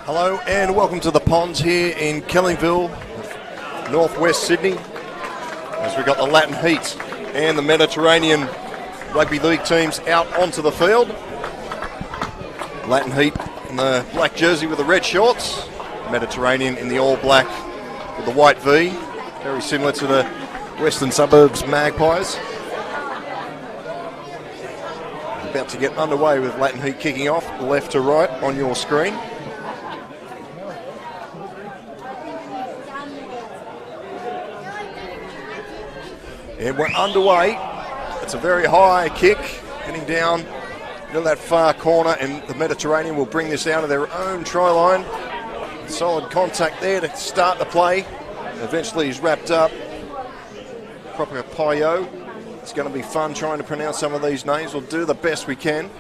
Hello and welcome to the ponds here in Kellingville, northwest Sydney, as we've got the Latin Heat and the Mediterranean Rugby League teams out onto the field. Latin Heat in the black jersey with the red shorts, Mediterranean in the all black with the white V, very similar to the Western Suburbs Magpies. About to get underway with Latin Heat kicking off left to right on your screen. And we're underway. It's a very high kick, heading down to that far corner, and the Mediterranean will bring this out of their own try line. Solid contact there to start the play. Eventually he's wrapped up. Proper Payo. It's going to be fun trying to pronounce some of these names. We'll do the best we can.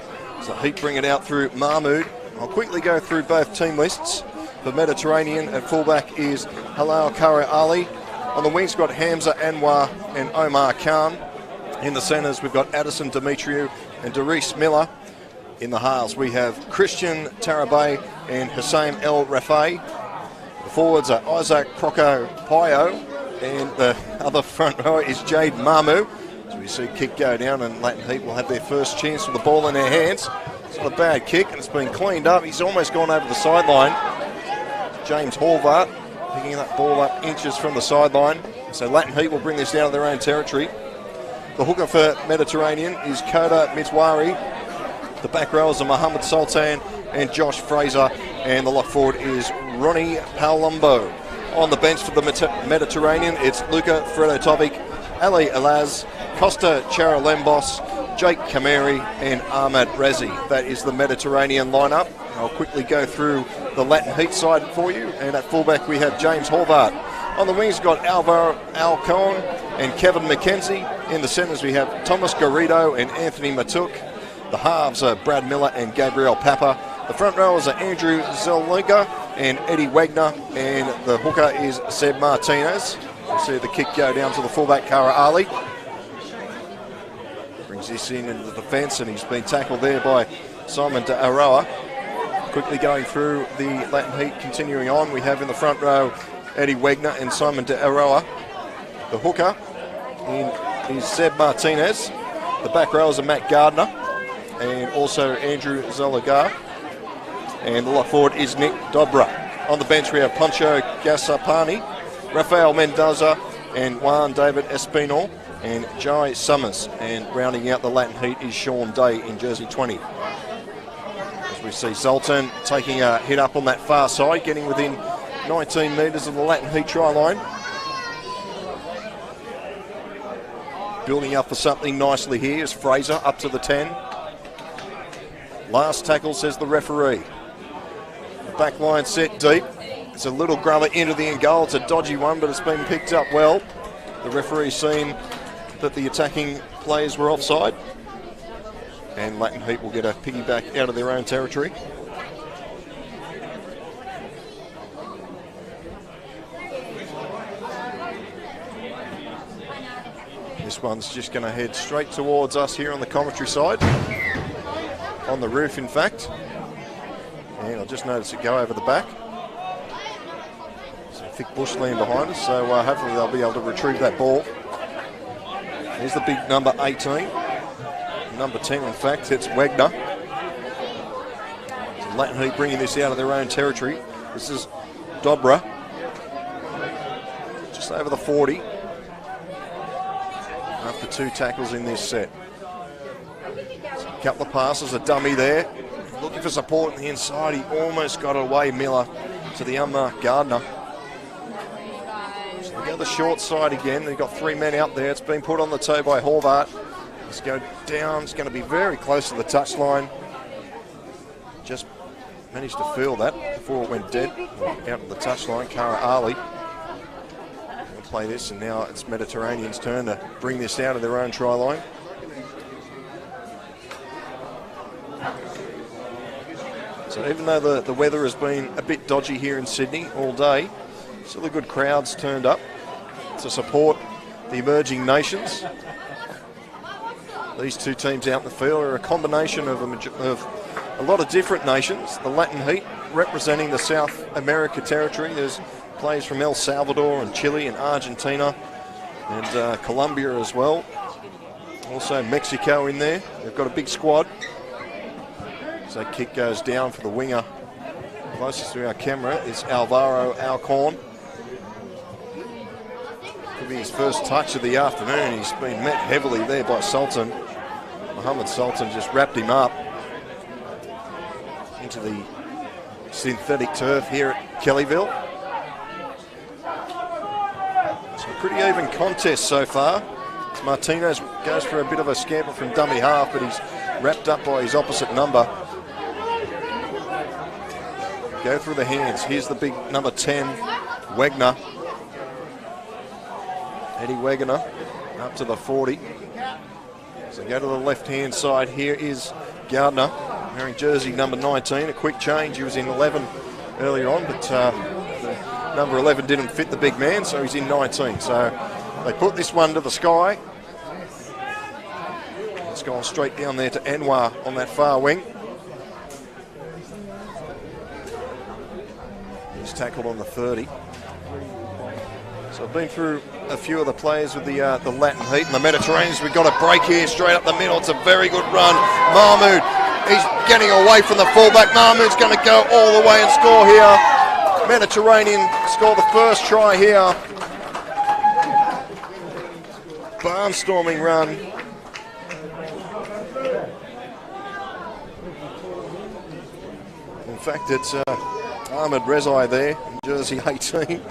So Heat bring it out through Mahmood. I'll quickly go through both team lists. The Mediterranean at fullback is Halal Kara Ali. On the wings, we've got Hamza Anwar and Omar Khan. In the centres, we've got Addison Demetriou and Darius Miller. In the halves, we have Christian Tarabay and Hussein El Rafai. The forwards are Isaac Croco Payo, and the other front row is Jade Mamu. So we see kick go down, and Latin Heat will have their first chance with the ball in their hands. It's not a bad kick, and it's been cleaned up. He's almost gone over the sideline. James Horvath picking that ball up inches from the sideline. So Latin Heat will bring this down to their own territory. The hooker for Mediterranean is Koda Mitwari. The back rowers are Mohammed Sultan and Josh Fraser. And the lock forward is Ronnie Palumbo. On the bench for the Mediterranean, it's Luca Fredotovic, Ali Elaz, Costa Charalembos, Jake Kameri and Ahmad Rezi. That is the Mediterranean lineup. I'll quickly go through the Latin Heat side for you. And at fullback we have James Horvath. On the wings we've got Alvaro Alcon and Kevin McKenzie. In the centres we have Thomas Garrido and Anthony Matuk. The halves are Brad Miller and Gabriel Papa. The front rowers are Andrew Zellinka and Eddie Wagner. And the hooker is Seb Martinez. You'll see the kick go down to the fullback, Kara Ali. Brings this in into the defence, and he's been tackled there by Simon De Aroa. Quickly going through the Latin Heat, continuing on, we have in the front row Eddie Wagner and Simon De Aroa. The hooker is Seb Martinez. The back rowers are Matt Gardner and also Andrew Zalagar. And the lock forward is Nick Dobra. On the bench we have Pancho Gasapani, Rafael Mendoza and Juan David Espinal and Jai Summers. And rounding out the Latin Heat is Sean Day in jersey 20. As we see Zoltan taking a hit up on that far side, getting within 19 metres of the Latin Heat try line. Building up for something nicely here is Fraser up to the 10. Last tackle, says the referee. The back line set deep. It's a little grubber into the end goal. It's a dodgy one, but it's been picked up well. The referee's seen that the attacking players were offside. And Latin Heat will get a piggyback out of their own territory. This one's just going to head straight towards us here on the commentary side. On the roof, in fact. And I'll just notice it go over the back. Some thick bushland behind us, so hopefully they'll be able to retrieve that ball. Here's the big number 18. Number 10, in fact, it's Wagner. So Latin Heat bringing this out of their own territory. This is Dobra. Just over the 40. After two tackles in this set. So a couple of passes, a dummy there. Looking for support on the inside. He almost got it away, Miller, to the unmarked Gardner. So they go the short side again. They've got three men out there. It's been put on the toe by Horvath. Let's go down. It's going to be very close to the touchline. Just managed to feel that before it went dead. Out of the touchline, Kara Ali. We'll play this, and now it's Mediterranean's turn to bring this out of their own try line. So even though the weather has been a bit dodgy here in Sydney all day, still the good crowds turned up to support the emerging nations. These two teams out in the field are a combination of a lot of different nations. The Latin Heat representing the South America territory. There's players from El Salvador and Chile and Argentina and Colombia as well. Also Mexico in there. They've got a big squad. So kick goes down for the winger. Closest to our camera is Alvaro Alcorn. Could be his first touch of the afternoon. He's been met heavily there by Sultan. Mohammed Sultan just wrapped him up into the synthetic turf here at Kellyville. It's a pretty even contest so far. Martinez goes for a bit of a scamper from dummy half, but he's wrapped up by his opposite number. Go through the hands. Here's the big number 10, Wegner. Eddie Wegener up to the 40. So go to the left-hand side. Here is Gardner wearing jersey number 19. A quick change. He was in 11 earlier on, but the number 11 didn't fit the big man, so he's in 19. So they put this one to the sky. It's gone straight down there to Anwar on that far wing. He's tackled on the 30. So I've been through a few of the players with the Latin Heat and the Mediterraneans. We've got a break here straight up the middle. It's a very good run. Mahmoud, he's getting away from the fullback. Mahmoud's going to go all the way and score here. Mediterranean score the first try here. Barnstorming run. In fact, it's Ahmed Rezai there, jersey 18.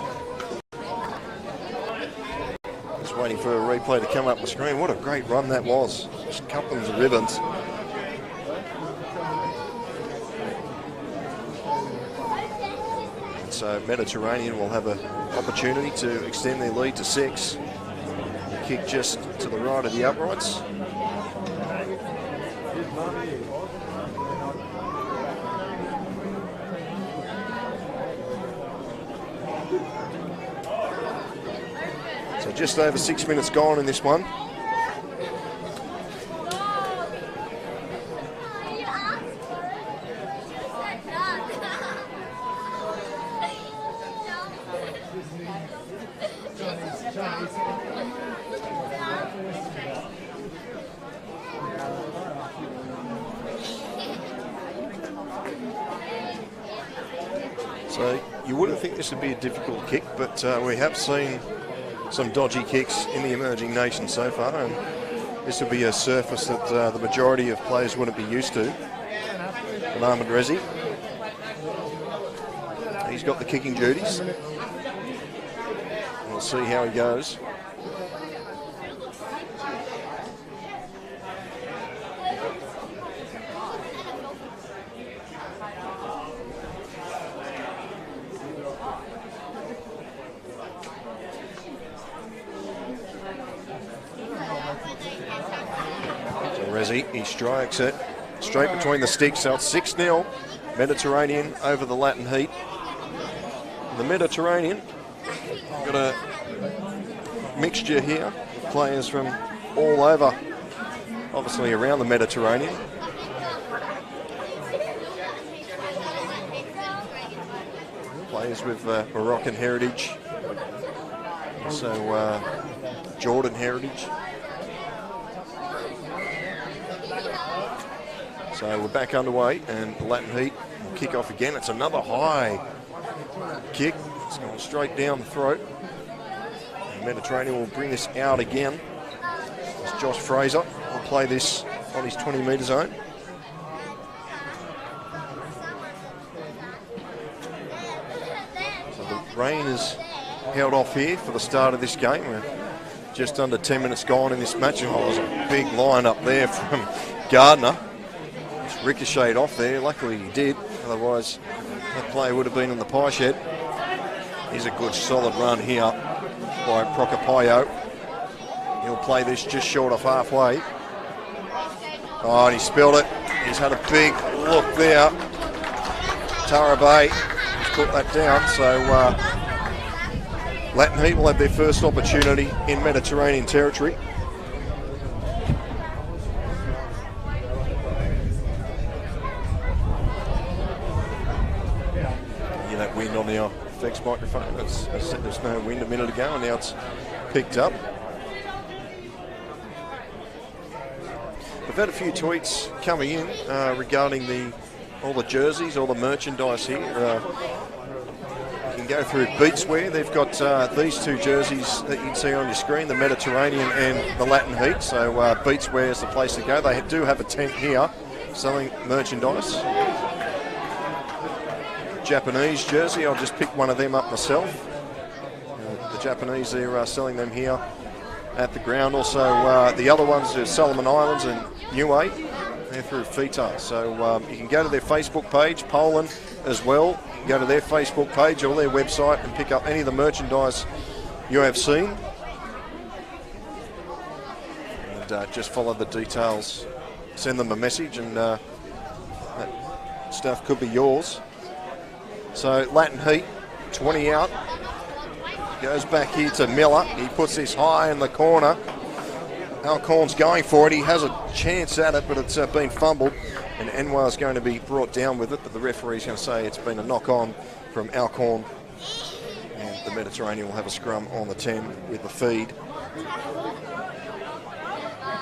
Just waiting for a replay to come up the screen. What a great run that was. Just cut them to ribbons. And so Mediterranean will have an opportunity to extend their lead to 6. The kick just to the right of the uprights. So just over 6 minutes gone in this one. So you wouldn't think this would be a difficult kick, but we have seen some dodgy kicks in the emerging nations so far, and this will be a surface that the majority of players wouldn't be used to. And Ahmed Rezi, he's got the kicking duties. We'll see how he goes. He strikes it straight between the sticks, so it's 6-0 Mediterranean over the Latin Heat. The Mediterranean got a mixture here of players from all over, obviously around the Mediterranean. Players with Moroccan heritage, also Jordan heritage. So we're back underway, and the Latin Heat will kick off again. It's another high kick. It's going straight down the throat. And Mediterranean will bring this out again. As Josh Fraser will play this on his 20-metre zone. So the rain is held off here for the start of this game. We're just under 10 minutes gone in this match. And there's a big line up there from Gardner. Ricocheted off there, luckily he did, otherwise that player would have been in the pie shed. Here's a good solid run here by Procopayo. He'll play this just short of halfway. Oh, and he spilled it. He's had a big look there. Tarabay has put that down, so Latin Heat will have their first opportunity in Mediterranean territory. FX microphone. As I said, there's no wind a minute ago, and now it's picked up. We've had a few tweets coming in regarding all the jerseys, all the merchandise here. You can go through Beatswear. They've got these two jerseys that you can see on your screen, the Mediterranean and the Latin Heat. So Beatswear is the place to go. They do have a tent here selling merchandise. Japanese jersey, I'll just pick one of them up myself. The Japanese, they're selling them here at the ground. Also, the other ones are Solomon Islands and Niue. They're through FITA. So you can go to their Facebook page, Poland as well. You can go to their Facebook page or their website and pick up any of the merchandise you have seen. And just follow the details. Send them a message and that stuff could be yours. So Latin Heat, 20 out. Goes back here to Miller. He puts this high in the corner. Alcorn's going for it. He has a chance at it, but it's been fumbled. And Anwar's going to be brought down with it, but the referee's going to say it's been a knock-on from Alcorn. And the Mediterranean will have a scrum on the 10 with the feed.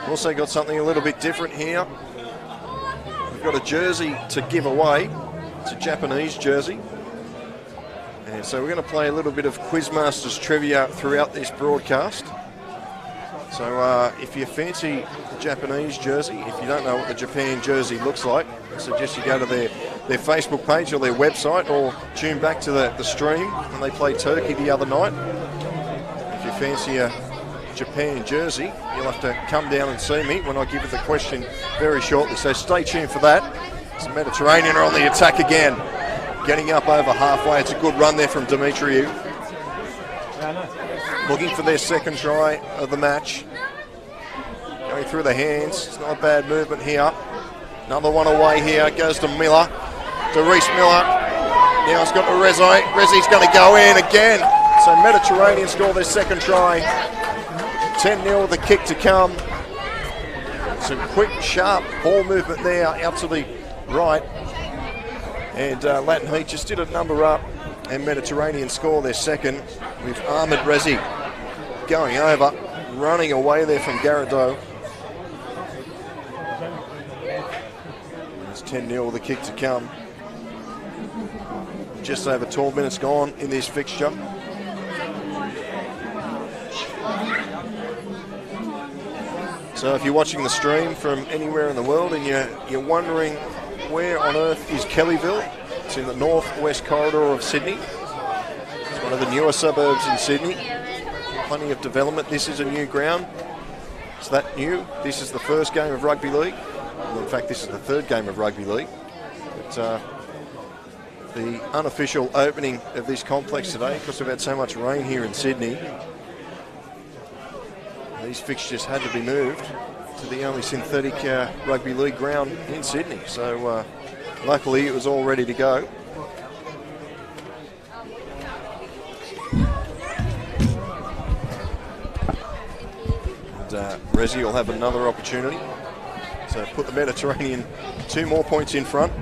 Also got something a little bit different here. We've got a jersey to give away. It's a Japanese jersey. And so we're going to play a little bit of Quizmasters trivia throughout this broadcast. So if you fancy the Japanese jersey, if you don't know what the Japan jersey looks like, I suggest you go to their Facebook page or their website, or tune back to the stream when they played Turkey the other night. If you fancy a Japan jersey, you'll have to come down and see me when I give you the question very shortly. So stay tuned for that. The Mediterranean are on the attack again. Getting up over halfway. It's a good run there from Dimitriou. Looking for their second try of the match. Going through the hands. It's not a bad movement here. Another one away here. Goes to Miller. To Reece Miller. Now it's got to Rezi. Rezi's going to go in again. So Mediterranean score their second try. 10-0 with a kick to come. Some quick, sharp ball movement there out to the right. And Latin Heat just did a number up, and Mediterranean score their second with Ahmed Rezi going over, running away there from Garrido. It's 10-0 with a kick to come. Just over 12 minutes gone in this fixture. So if you're watching the stream from anywhere in the world and you're wondering where on earth is Kellyville, it's in the northwest corridor of Sydney. It's one of the newer suburbs in Sydney. Plenty of development. This is a new ground. It's that new. This is the first game of Rugby League. Well, in fact, this is the third game of Rugby League. But the unofficial opening of this complex today, because we've had so much rain here in Sydney, these fixtures had to be moved to the only synthetic Rugby League ground in Sydney. So luckily it was all ready to go. And Rezi will have another opportunity to put the Mediterranean 2 more points in front.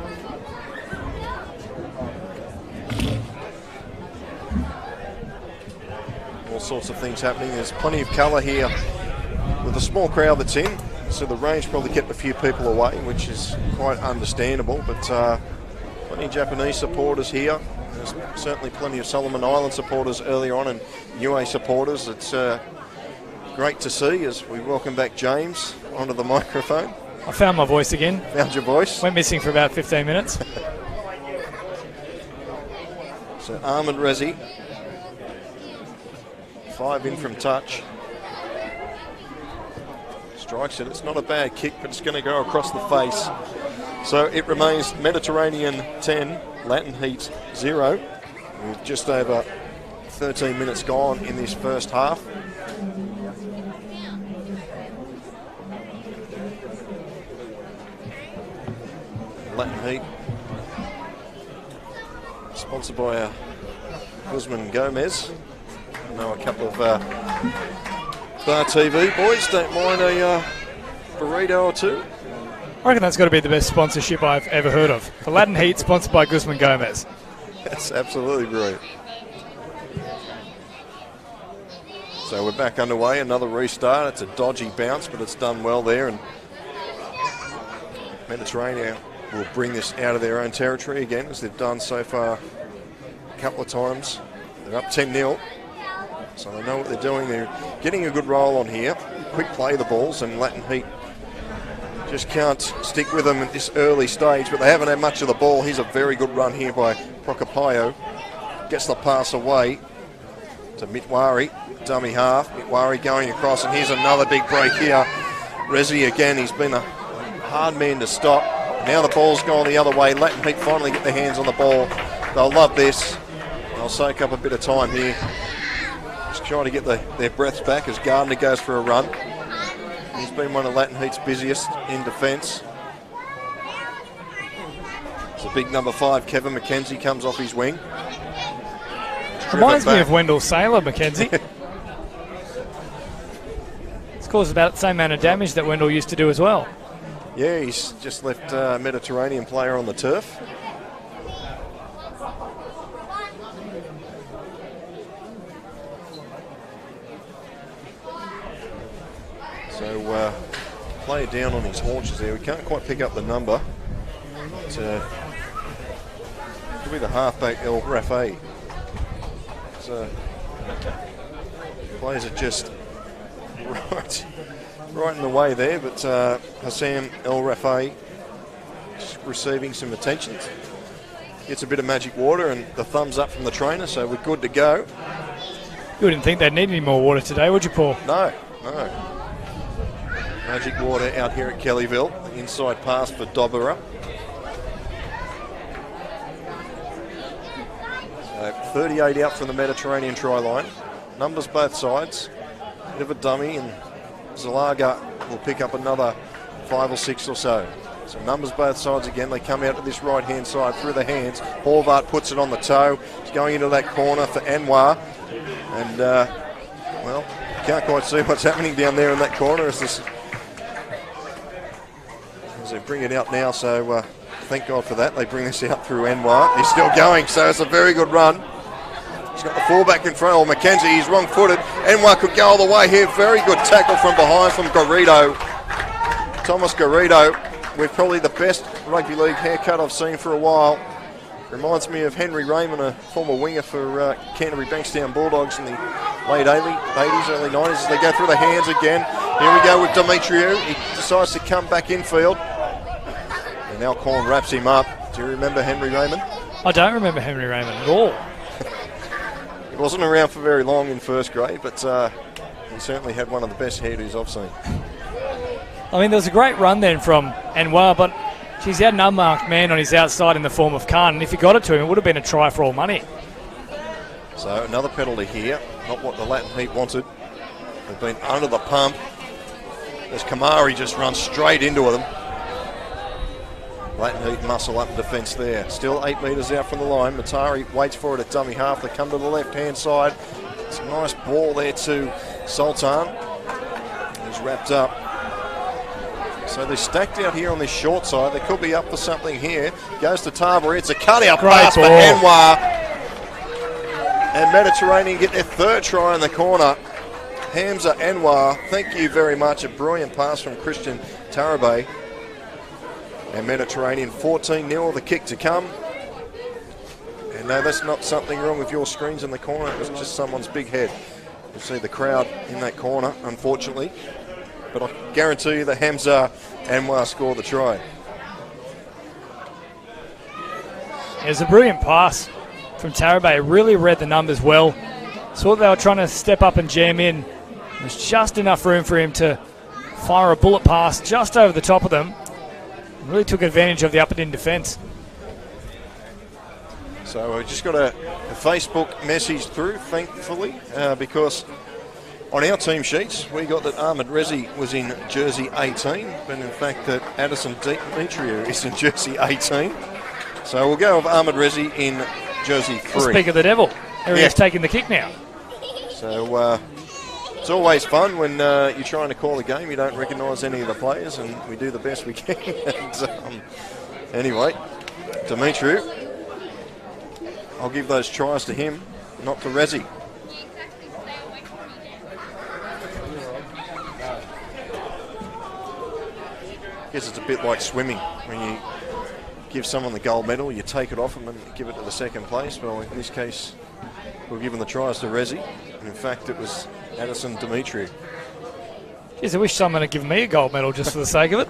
All sorts of things happening. There's plenty of colour here with the small crowd that's in, so the range probably kept a few people away, which is quite understandable, but plenty of Japanese supporters here. There's certainly plenty of Solomon Island supporters earlier on, and Niue supporters. It's great to see as we welcome back James onto the microphone. I found my voice again. Found your voice. Went missing for about 15 minutes. So Ahmed Rezi, 5 in from touch. Strikes it. It's not a bad kick, but it's going to go across the face. So it remains Mediterranean 10, Latin Heat 0, with just over 13 minutes gone in this first half. Latin Heat, sponsored by Guzman Gomez. I know a couple of Bar TV boys don't mind a burrito or two. I reckon that's got to be the best sponsorship I've ever heard of. The Latin Heat, sponsored by Guzman Gomez. That's absolutely brilliant. So we're back underway, another restart. It's a dodgy bounce, but it's done well there. And Mediterranean will bring this out of their own territory again, as they've done so far a couple of times. They're up 10-0, so they know what they're doing. They're getting a good roll on here. Quick play the balls, and Latin Heat just can't stick with them at this early stage, but they haven't had much of the ball. Here's a very good run here by Prokopayo. Gets the pass away to Mitwari, dummy half. Mitwari going across, and here's another big break here. Resi again, he's been a hard man to stop. Now the ball's gone the other way. Latin Heat finally get their hands on the ball. They'll love this. They'll soak up a bit of time here. Just trying to get their breaths back as Gardner goes for a run. He's been one of Latin Heat's busiest in defence. It's a big number 5, Kevin McKenzie, comes off his wing. Reminds me of Wendell Saylor, McKenzie. It's caused about the same amount of damage that Wendell used to do as well. Yeah, he's just left a Mediterranean player on the turf. So, player down on his haunches there. We can't quite pick up the number. It could be the halfback El Rafael. So, players are just right in the way there, but Hassam El Rafael receiving some attention. Gets a bit of magic water and the thumbs up from the trainer, so we're good to go. You wouldn't think they'd need any more water today, would you, Paul? No. Magic water out here at Kellyville. Inside pass for Dobera. So 38 out from the Mediterranean try line. Numbers both sides. Bit of a dummy, and Zalaga will pick up another 5 or 6 or so. So numbers both sides again. They come out to this right-hand side through the hands. Horvath puts it on the toe. He's going into that corner for Anwar. And, well, can't quite see what's happening down there in that corner as they bring it out now. So thank God for that. They bring this out through Anwar. He's still going, so it's a very good run. He's got the fullback in front. Oh, McKenzie, he's wrong-footed. Anwar could go all the way here. Very good tackle from behind from Garrido. Thomas Garrido with probably the best rugby league haircut I've seen for a while. Reminds me of Henry Raymond, a former winger for Canterbury Bankstown Bulldogs in the late 80s, early 90s, as they go through the hands again. Here we go with Demetriou. He decides to come back infield. And Alcorn wraps him up. Do you remember Henry Raymond? I don't remember Henry Raymond at all. He wasn't around for very long in first grade, but he certainly had one of the best hairdos I've seen. I mean, there was a great run then from Anwar, but he's had an unmarked man on his outside in the form of Khan, and if he got it to him, it would have been a try for all money. So another penalty here, not what the Latin Heat wanted. They've been under the pump as Kamari just runs straight into them. Latin Heat muscle up in defence there. Still 8 metres out from the line. Matari waits for it at dummy half. They come to the left-hand side. It's a nice ball there to Sultan. He's wrapped up. So they're stacked out here on this short side. They could be up for something here. Goes to Tarbury. It's a cut-out pass for Anwar. And Mediterranean get their 3rd try in the corner. Hamza Anwar, thank you very much. A brilliant pass from Christian Tarabay. And Mediterranean 14-0, the kick to come. And no, that's not something wrong with your screens in the corner. It was just someone's big head. You'll see the crowd in that corner, unfortunately. But I guarantee you that Hamza Anwar scored the try. It was a brilliant pass from Tarabay. Really read the numbers well. Saw they were trying to step up and jam in. There's just enough room for him to fire a bullet pass just over the top of them. Really took advantage of the up-and-in defence. So we just got a Facebook message through, thankfully, because on our team sheets we got that Ahmed Rezi was in jersey 18, but in fact that Addison Demetriou is in jersey 18. So we'll go with Ahmed Rezi in jersey 3. Speak of the devil. Aria's taking the kick now. So it's always fun when you're trying to call a game, you don't recognise any of the players, and we do the best we can. And, anyway, Demetriou, I'll give those tries to him, not to Rezi. I guess it's a bit like swimming. When you give someone the gold medal, you take it off them and give it to the second place. Well, in this case, we're giving the tries to Resi. And in fact, it was Addison Demetriou. Jeez, I wish someone had given me a gold medal just for the sake of it.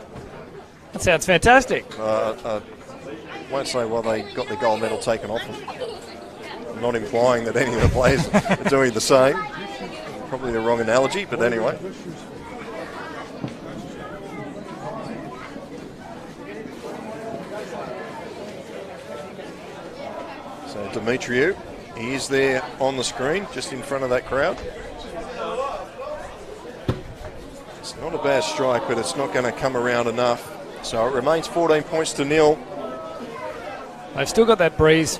That sounds fantastic. I won't say why they got the gold medal taken off them. I'm not implying that any of the players are doing the same. Probably the wrong analogy, but anyway. So Demetriou, he is there on the screen, just in front of that crowd. It's not a bad strike, but it's not going to come around enough. So it remains 14 points to 0. They've still got that breeze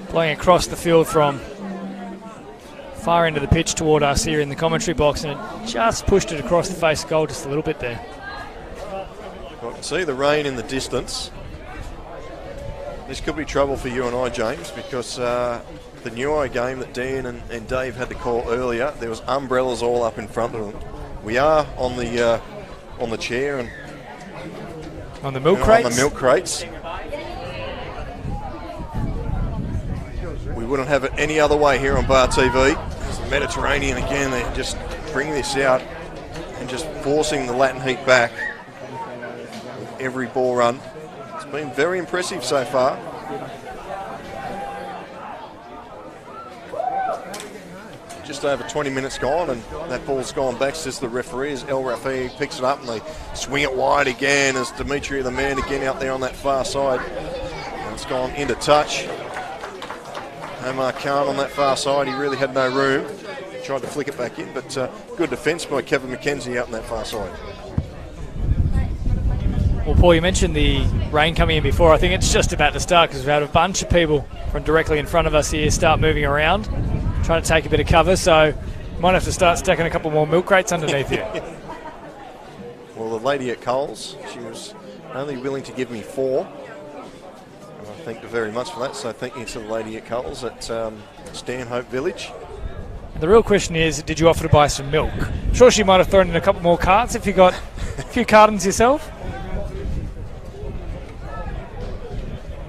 blowing across the field from far into the pitch toward us here in the commentary box, and it just pushed it across the face of goal just a little bit there. I can see the rain in the distance. This could be trouble for you and I, James, because the Newey game that Dan and Dave had to call earlier, there was umbrellas all up in front of them. We are on the chair and on the milk crates. On the milk crates. We wouldn't have it any other way here on Bar TV. It's the Mediterranean again. They just bring this out and just forcing the Latin Heat back with every ball run. It's been very impressive so far. Just over 20 minutes gone, and that ball's gone back, says the referee, as El Rafi picks it up and they swing it wide again as Demetriou, the man, again out there on that far side. And it's gone into touch. Omar Khan on that far side, he really had no room. He tried to flick it back in, but good defence by Kevin McKenzie out on that far side. Well, Paul, you mentioned the rain coming in before. I think it's just about to start because we've had a bunch of people from directly in front of us here start moving around, trying to take a bit of cover, so might have to start stacking a couple more milk crates underneath you. Well, the lady at Coles, she was only willing to give me 4. And I thank her very much for that, so thank you to the lady at Coles at Stanhope Village. The real question is, did you offer to buy some milk? I'm sure she might have thrown in a couple more carts if you got a few cartons yourself.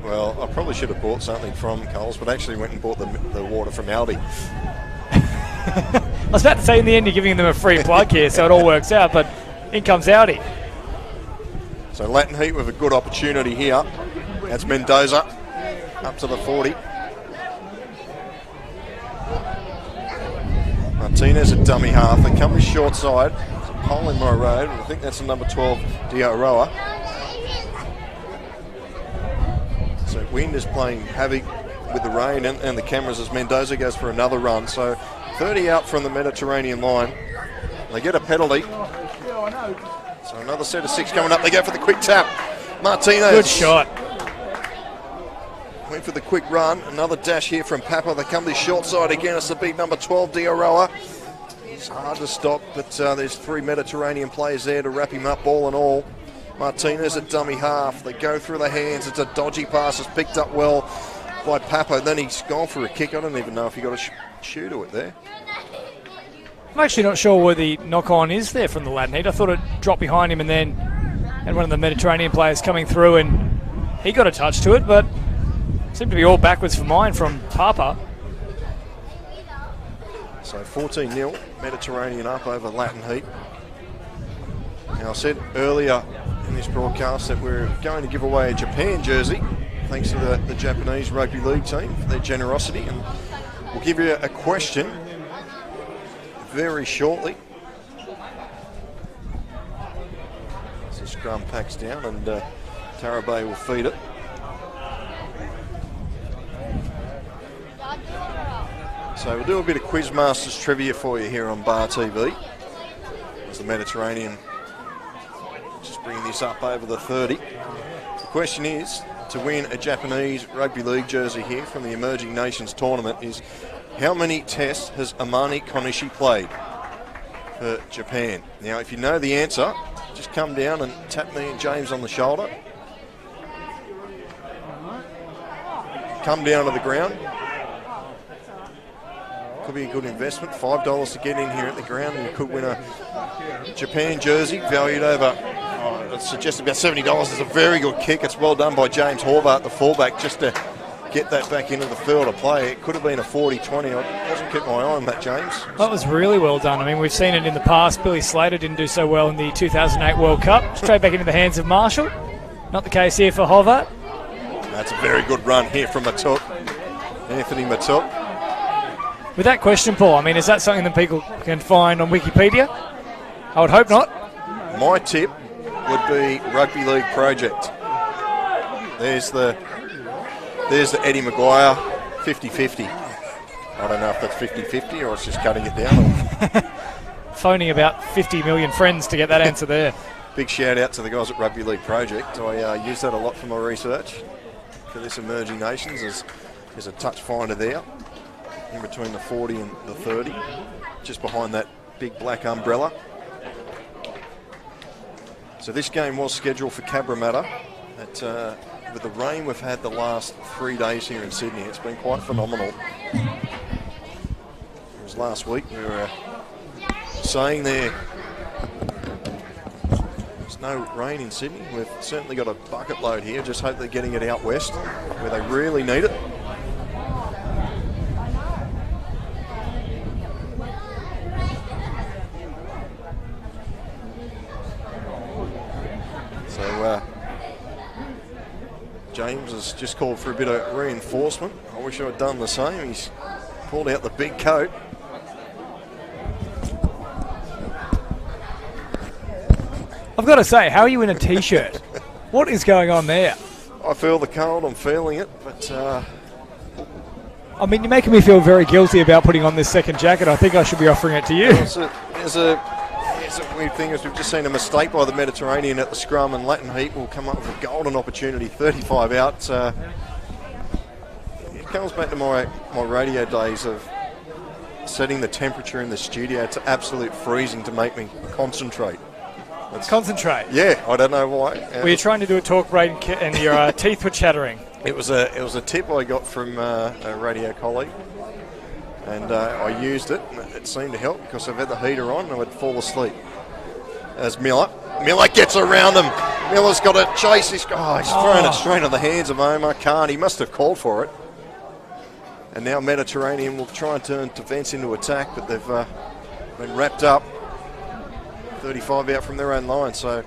Well, I probably should have bought something from Coles, but actually went and bought the water from Aldi. I was about to say, in the end, you're giving them a free plug here, so it all works out, but in comes Audi. So Latin Heat with a good opportunity here. That's Mendoza up to the 40. Martinez at dummy half. They come to short side. It's a pole in my road. I think that's the number 12, Diarra. So wind is playing havoc with the rain and the cameras as Mendoza goes for another run. So 30 out from the Mediterranean line. They get a penalty. So another set of 6 coming up. They go for the quick tap. Martinez. Good shot. Went for the quick run. Another dash here from Papa. They come to the short side again. It's the big number 12, Diarra. It's hard to stop, but there's 3 Mediterranean players there to wrap him up, ball and all. Martinez at dummy half. They go through the hands. It's a dodgy pass. It's picked up well by Papa. Then he's gone for a kick. I don't even know if he got a shoe to it there. I'm actually not sure where the knock-on is there from the Latin Heat. I thought it dropped behind him and then had one of the Mediterranean players coming through and he got a touch to it, but seemed to be all backwards for mine from Papa. So 14-0, Mediterranean up over Latin Heat. Now I said earlier in this broadcast that we're going to give away a Japan jersey, thanks to the Japanese Rugby League team for their generosity, and we'll give you a question very shortly. So scrum packs down and Tarabay will feed it. So we'll do a bit of Quizmasters trivia for you here on Bar TV. As the Mediterranean just bringing this up over the 30. The question is, to win a Japanese Rugby League jersey here from the Emerging Nations tournament is, how many tests has Amani Konishi played for Japan? Now, if you know the answer, just come down and tap me and James on the shoulder. Come down to the ground. could be a good investment. $5 to get in here at the ground, and you could win a Japan jersey valued over, I'd suggest about $70. It's a very good kick. It's well done by James Horvath, the fullback, just to get that back into the field to play. It could have been a 40-20. I wasn't keeping my eye on that, James. That was really well done. I mean, we've seen it in the past. Billy Slater didn't do so well in the 2008 World Cup. Straight back into the hands of Marshall. Not the case here for Horvath. That's a very good run here from Matuk. Anthony Matuk. With that question, Paul, I mean, is that something that people can find on Wikipedia? I would hope not. My tip would be Rugby League Project. There's the Eddie Maguire 50-50. I don't know if that's 50-50 or it's just cutting it down. Phoning about 50 million friends to get that answer there. Big shout out to the guys at Rugby League Project. I use that a lot for my research for this Emerging Nations. There's a touch finder there in between the 40 and the 30, just behind that big black umbrella. So this game was scheduled for Cabramatta. With the rain we've had the last 3 days here in Sydney, it's been quite phenomenal. It was last week we were saying there's no rain in Sydney. We've certainly got a bucket load here. Just hope they're getting it out west where they really need it. So James has just called for a bit of reinforcement. I wish I'd done the same. He's pulled out the big coat. I've got to say, how are you in a T-shirt? What is going on there? I feel the cold, I'm feeling it, but... I mean, you're making me feel very guilty about putting on this second jacket. I think I should be offering it to you. There's a weird thing is we've just seen a mistake by the Mediterranean at the scrum, and Latin Heat will come up with a golden opportunity, 35 out. It comes back to my radio days of setting the temperature in the studio to absolute freezing to make me concentrate. Concentrate? Yeah, I don't know why. Were you trying to do a talk break and your teeth were chattering? It was a tip I got from a radio colleague, and I used it, and it seemed to help because I've had the heater on and I would fall asleep. As Miller gets around him. Miller's got to chase this guy. He's throwing it straight on the hands of Omar Khan. He must have called for it. And now Mediterranean will try and turn defence into attack, but they've been wrapped up. 35 out from their own line, so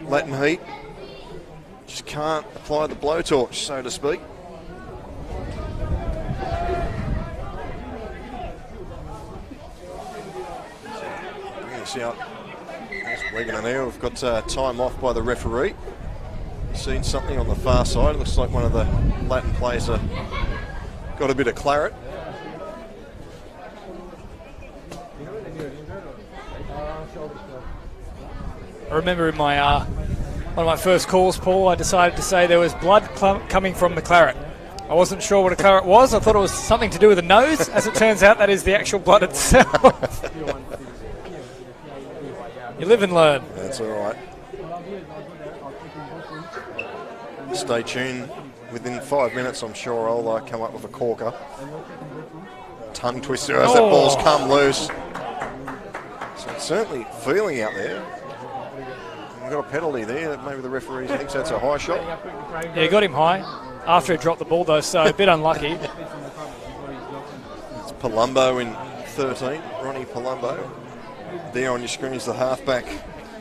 Latin Heat just can't apply the blowtorch, so to speak. Bring this out. Wigan there. We've got time off by the referee. Seen something on the far side. It looks like one of the Latin players got a bit of claret. I remember in my one of my first calls, Paul, I decided to say there was blood coming from the claret. I wasn't sure what a claret was. I thought it was something to do with the nose. As it turns out, that is the actual blood itself. You live and learn. That's all right. Stay tuned. Within 5 minutes, I'm sure I'll come up with a corker. Tongue twister as that ball's come loose. So it's certainly feeling out there. We've got a penalty there. Maybe the referee thinks that's a high shot. Yeah, got him high after he dropped the ball, though, so a bit unlucky. It's Palumbo in 13. Ronnie Palumbo. There on your screen is the halfback,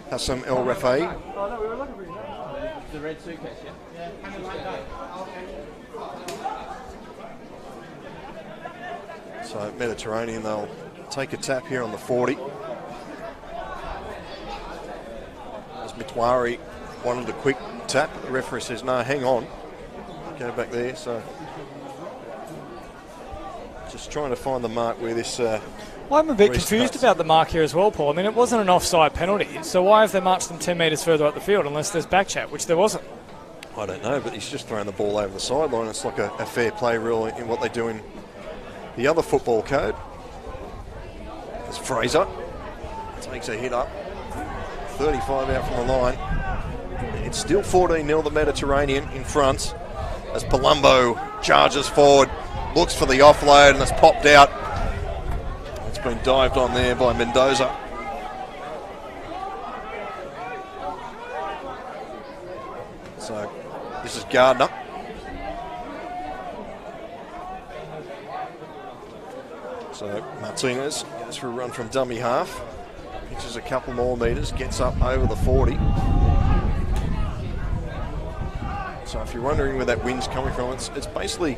Hassam El Rafai. The red suitcase, yeah? So Mediterranean, they'll take a tap here on the 40. As Mitwari wanted a quick tap, the referee says, no, hang on. Go back there, so just trying to find the mark where this... I'm a bit confused about the mark here as well, Paul. I mean, it wasn't an offside penalty, so why have they marched them 10 metres further up the field unless there's back chat, which there wasn't? I don't know, but he's just thrown the ball over the sideline. It's like a fair play rule in what they do in the other football code. As Fraser takes a hit up, 35 out from the line. It's still 14-0 the Mediterranean in front as Palumbo charges forward, looks for the offload and it's popped out. been dived on there by Mendoza. So this is Gardner. So Martinez goes for a run from dummy half. Pitches a couple more metres, gets up over the 40. So if you're wondering where that wind's coming from, it's basically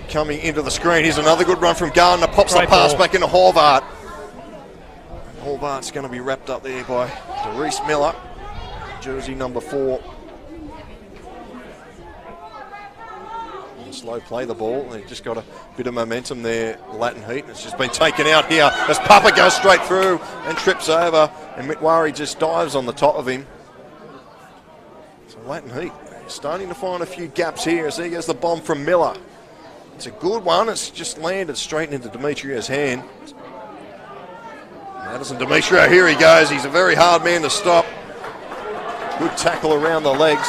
coming into the screen. Here's another good run from Gardner. Pops the pass back into Horvath. Horvath's going to be wrapped up there by Reese Miller, jersey number 4. Slow play the ball. They've just got a bit of momentum there, Latin Heat. It's just been taken out here as Papa goes straight through and trips over, and Mitwari just dives on the top of him. So Latin Heat starting to find a few gaps here as there goes the bomb from Miller. It's a good one. It's just landed straight into Demetrio's hand. Madison Demetrio, here he goes. He's a very hard man to stop. Good tackle around the legs.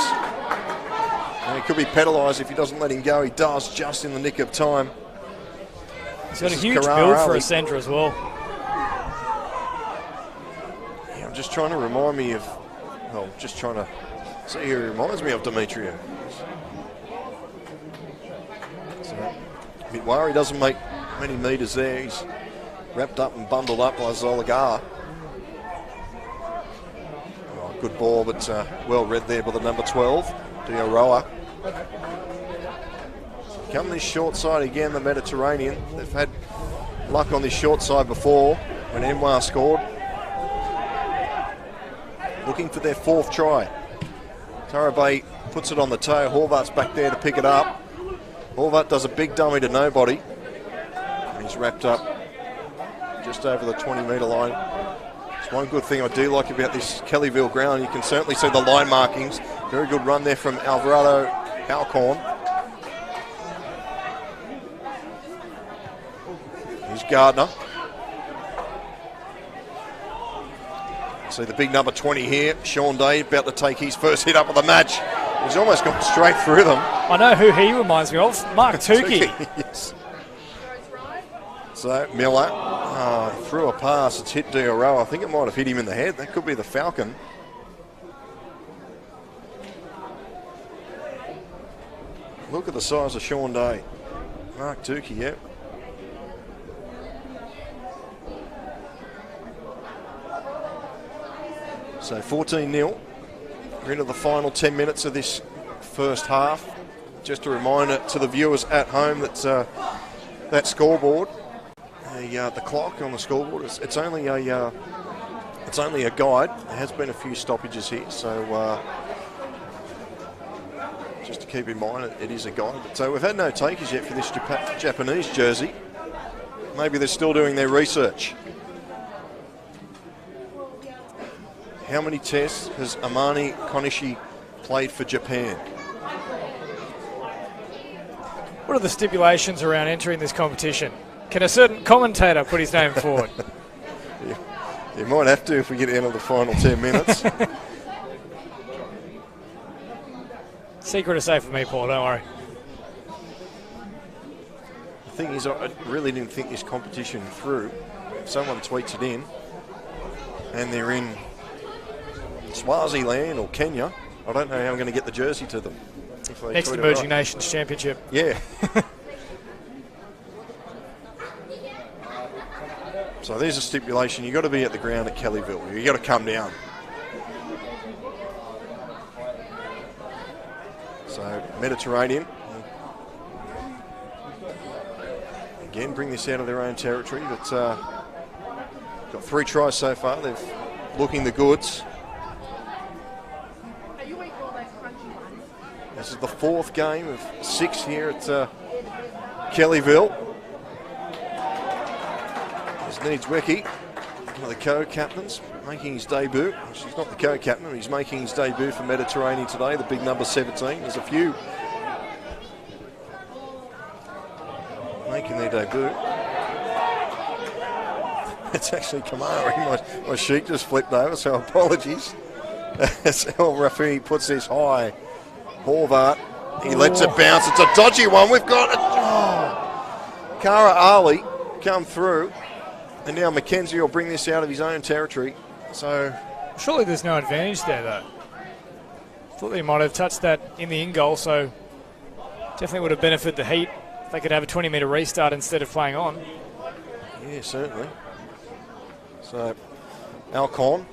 And he could be penalised if he doesn't let him go. He does, just in the nick of time. He's got a huge build for a centre as well. Yeah, I'm just trying to remind me of, well, just trying to see who he reminds me of, Demetrio. So, Mitwari doesn't make many metres there. He's wrapped up and bundled up by Zolagar. Oh, good ball, but well read there by the number 12, Dioroa. Come this short side again, the Mediterranean. They've had luck on this short side before when Enwar scored. Looking for their 4th try. Tarabay puts it on the toe. Horvath's back there to pick it up. Horvath does a big dummy to nobody. And he's wrapped up just over the 20-metre line. It's one good thing I do like about this Kellyville ground. You can certainly see the line markings. Very good run there from Alvarado Alcorn. Here's Gardner. See the big number 20 here, Sean Day, about to take his first hit up of the match. He's almost gone straight through them. I know who he reminds me of, Mark Tukey. Yes. So Miller threw a pass, it's hit Dioroa. I think it might have hit him in the head. That could be the Falcon. Look at the size of Sean Day. Mark Tukey, yeah. So 14-0. We're into the final 10 minutes of this first half. Just a reminder to the viewers at home that that scoreboard, the clock on the scoreboard, it's only a guide. There has been a few stoppages here, so just to keep in mind, it is a guide. So we've had no takers yet for this Japanese jersey. Maybe they're still doing their research. How many tests has Amani Konishi played for Japan? What are the stipulations around entering this competition? Can a certain commentator put his name forward? You might have to if we get into the final 10 minutes. Secret is safe for me, Paul, don't worry. The thing is, I really didn't think this competition through. If someone tweets it in and they're in Swaziland or Kenya, I don't know how I'm going to get the jersey to them. Next Emerging Nations Championship. Yeah. So there's a stipulation. You've got to be at the ground at Kellyville. You've got to come down. So Mediterranean. Again, bring this out of their own territory. But got 3 tries so far. They're looking the goods. This is the 4th game of 6 here at Kellyville. This needs Wecky, one of the co-captains, making his debut. He's not the co-captain, he's making his debut for Mediterranean today, the big number 17. There's a few making their debut. It's actually Kamara. My sheet just flipped over, so apologies. As El Rafi puts this high. Horvath, he lets it bounce. It's a dodgy one. We've got Kara Ali come through. And now Mackenzie will bring this out of his own territory. So surely there's no advantage there, though. Thought they might have touched that in the in-goal, so definitely would have benefited the Heat if they could have a 20-metre restart instead of playing on. Yeah, certainly. So Alcon,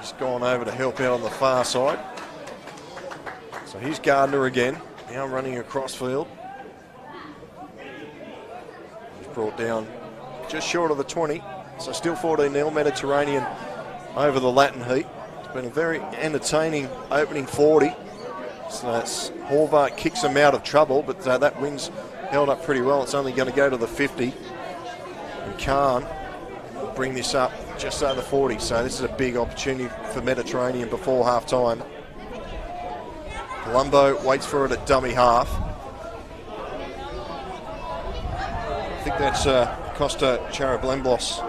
he's gone over to help out on the far side. So here's Gardner again, now running across field. He's brought down just short of the 20, so still 14-0 Mediterranean over the Latin Heat. It's been a very entertaining opening 40. So that's Horvath kicks them out of trouble, but that win's held up pretty well. It's only going to go to the 50. And Khan will bring this up just over 40. So this is a big opportunity for Mediterranean before half-time. Colombo waits for it at dummy half. I think that's Costa Charablemblos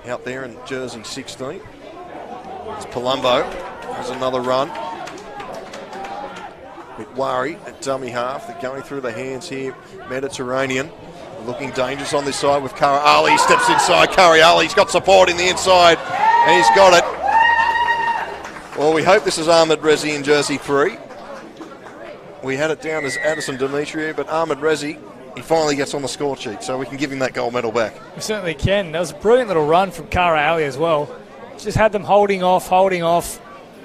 out there in jersey 16. It's Palumbo. There's another run. Bit worried at dummy half. They're going through the hands here. Mediterranean looking dangerous on this side with Kara Ali. He steps inside. Kari Ali's got support in the inside, and he's got it. Well, we hope this is Ahmed Rezi in jersey 3. We had it down as Addison Demetriou, but Ahmed Rezi, he finally gets on the score sheet, so we can give him that gold medal back. We certainly can. That was a brilliant little run from Kara Ali as well. Just had them holding off,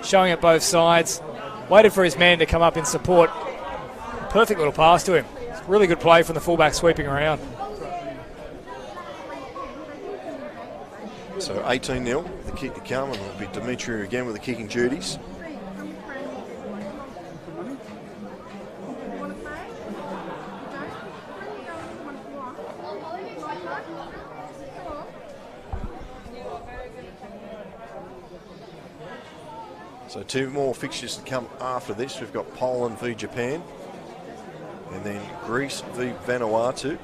showing it both sides. Waited for his man to come up in support. Perfect little pass to him. It's a really good play from the fullback sweeping around. So 18-0, the kick to come, and it'll be Demetriou again with the kicking duties. So 2 more fixtures to come after this. We've got Poland v Japan, and then Greece v Vanuatu.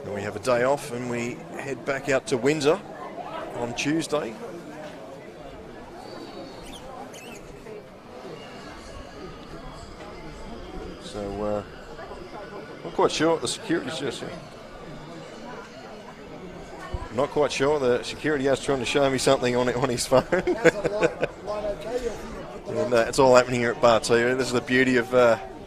And we have a day off, and we head back out to Windsor on Tuesday. So not quite sure what the security's just here. Not quite sure. The security guy's trying to show me something on his phone. And it's all happening here at Bar TV. This is the beauty of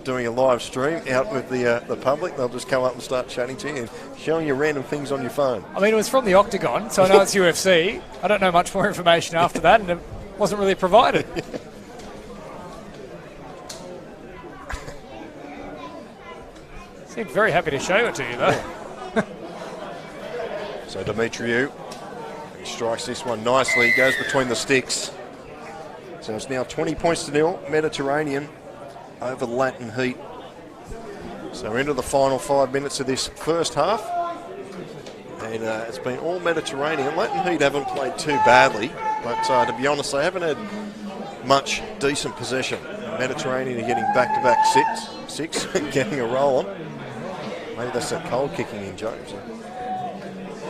doing a live stream out with the public. They'll just come up and start chatting to you and showing you random things on your phone. I mean, it was from the Octagon, so I know it's UFC. I don't know much more information after that, and it wasn't really provided. Seemed very happy to show it to you, though. So Demetriou, he strikes this one nicely. He goes between the sticks. So it's now 20 points to 0, Mediterranean over the Latin Heat. So we're into the final 5 minutes of this first half. And it's been all Mediterranean. Latin Heat haven't played too badly, but to be honest, they haven't had much decent possession. Mediterranean are getting back-to-back six and getting a roll on. Maybe that's that cold kicking in, James.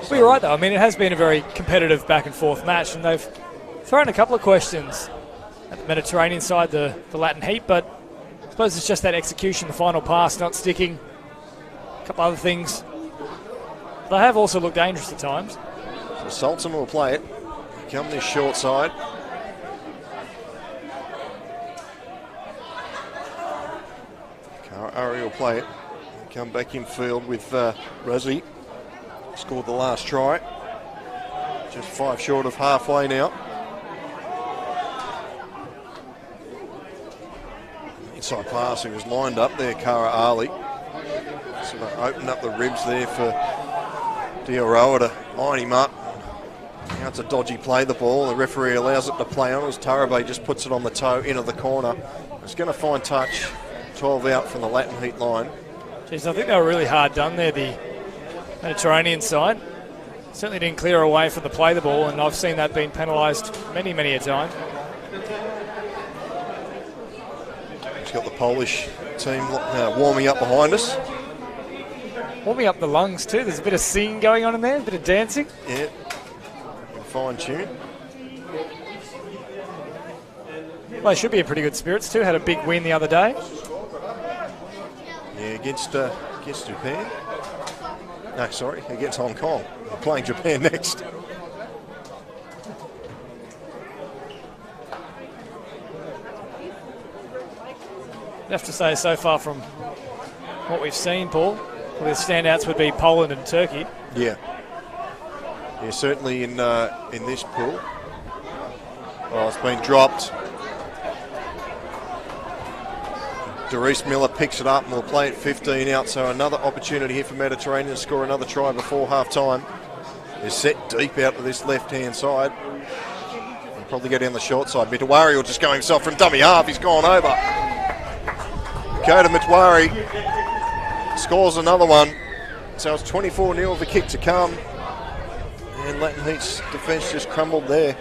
Well, you're right, though. I mean, it has been a very competitive back-and-forth match, and they've thrown a couple of questions at the Mediterranean side, the Latin Heat, but I suppose it's just that execution, the final pass not sticking, a couple other things. They have also looked dangerous at times. So Sultan will play it. Come this short side. Ari will play it. Come back in field with Resi. Scored the last try. Just 5 short of halfway now. Inside pass, he was lined up there, Kara Ali. So they opened up the ribs there for Dioroa to line him up. Now it's a dodgy play, the ball. The referee allows it to play on as Tarabay just puts it on the toe into the corner. It's going to find touch. 12 out from the Latin Heat line. Jeez, I think they were really hard done there, the Mediterranean side. Certainly didn't clear away from the play the ball, and I've seen that being penalised many, many a time. He's got the Polish team warming up behind us. Warming up the lungs too. There's a bit of singing going on in there, a bit of dancing. Yeah, fine tune. Well, they should be in pretty good spirits too. Had a big win the other day. Yeah, against against Japan. No, sorry, against Hong Kong. They're playing Japan next. I have to say, so far from what we've seen, Paul, well, the standouts would be Poland and Turkey. Yeah. Yeah, certainly in this pool. Oh, it's been dropped. Doris Miller picks it up and will play it 15 out, so another opportunity here for Mediterranean to score another try before half-time. They're set deep out to this left-hand side. They'll probably go down the short side. Mitawari will just go himself from dummy half. He's gone over. Dakota Mitawari scores another one. So it's 24-0 the kick to come. And Latin Heat's defence just crumbled there.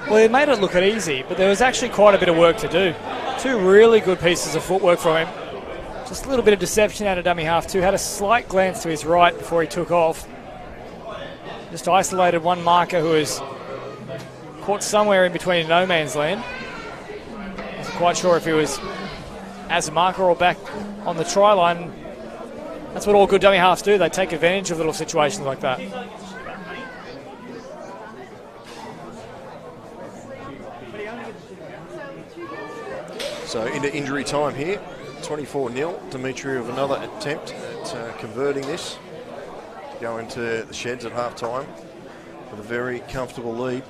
Well, it made it look easy, but there was actually quite a bit of work to do. Two really good pieces of footwork from him. Just a little bit of deception out of dummy half too. Had a slight glance to his right before he took off. Just isolated one marker who was caught somewhere in between no man's land. Wasn't quite sure if he was as a marker or back on the try line. That's what all good dummy halves do. They take advantage of little situations like that. So into injury time here, 24-0. Dimitri with another attempt at converting this to go into the sheds at half-time with a very comfortable lead.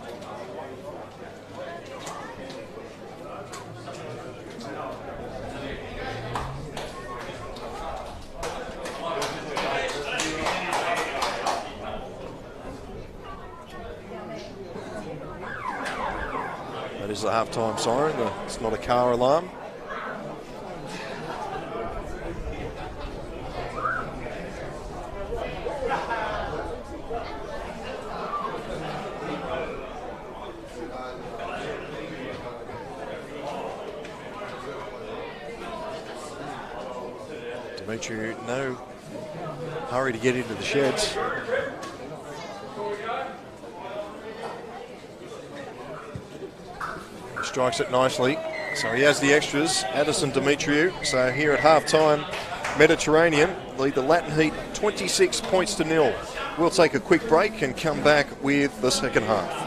That is the half-time siren. It's not a car alarm. Dimitri, no hurry to get into the sheds. Strikes it nicely. So he has the extras, Addison Demetriou. So here at half-time, Mediterranean lead the Latin Heat 26 points to 0. We'll take a quick break and come back with the second half.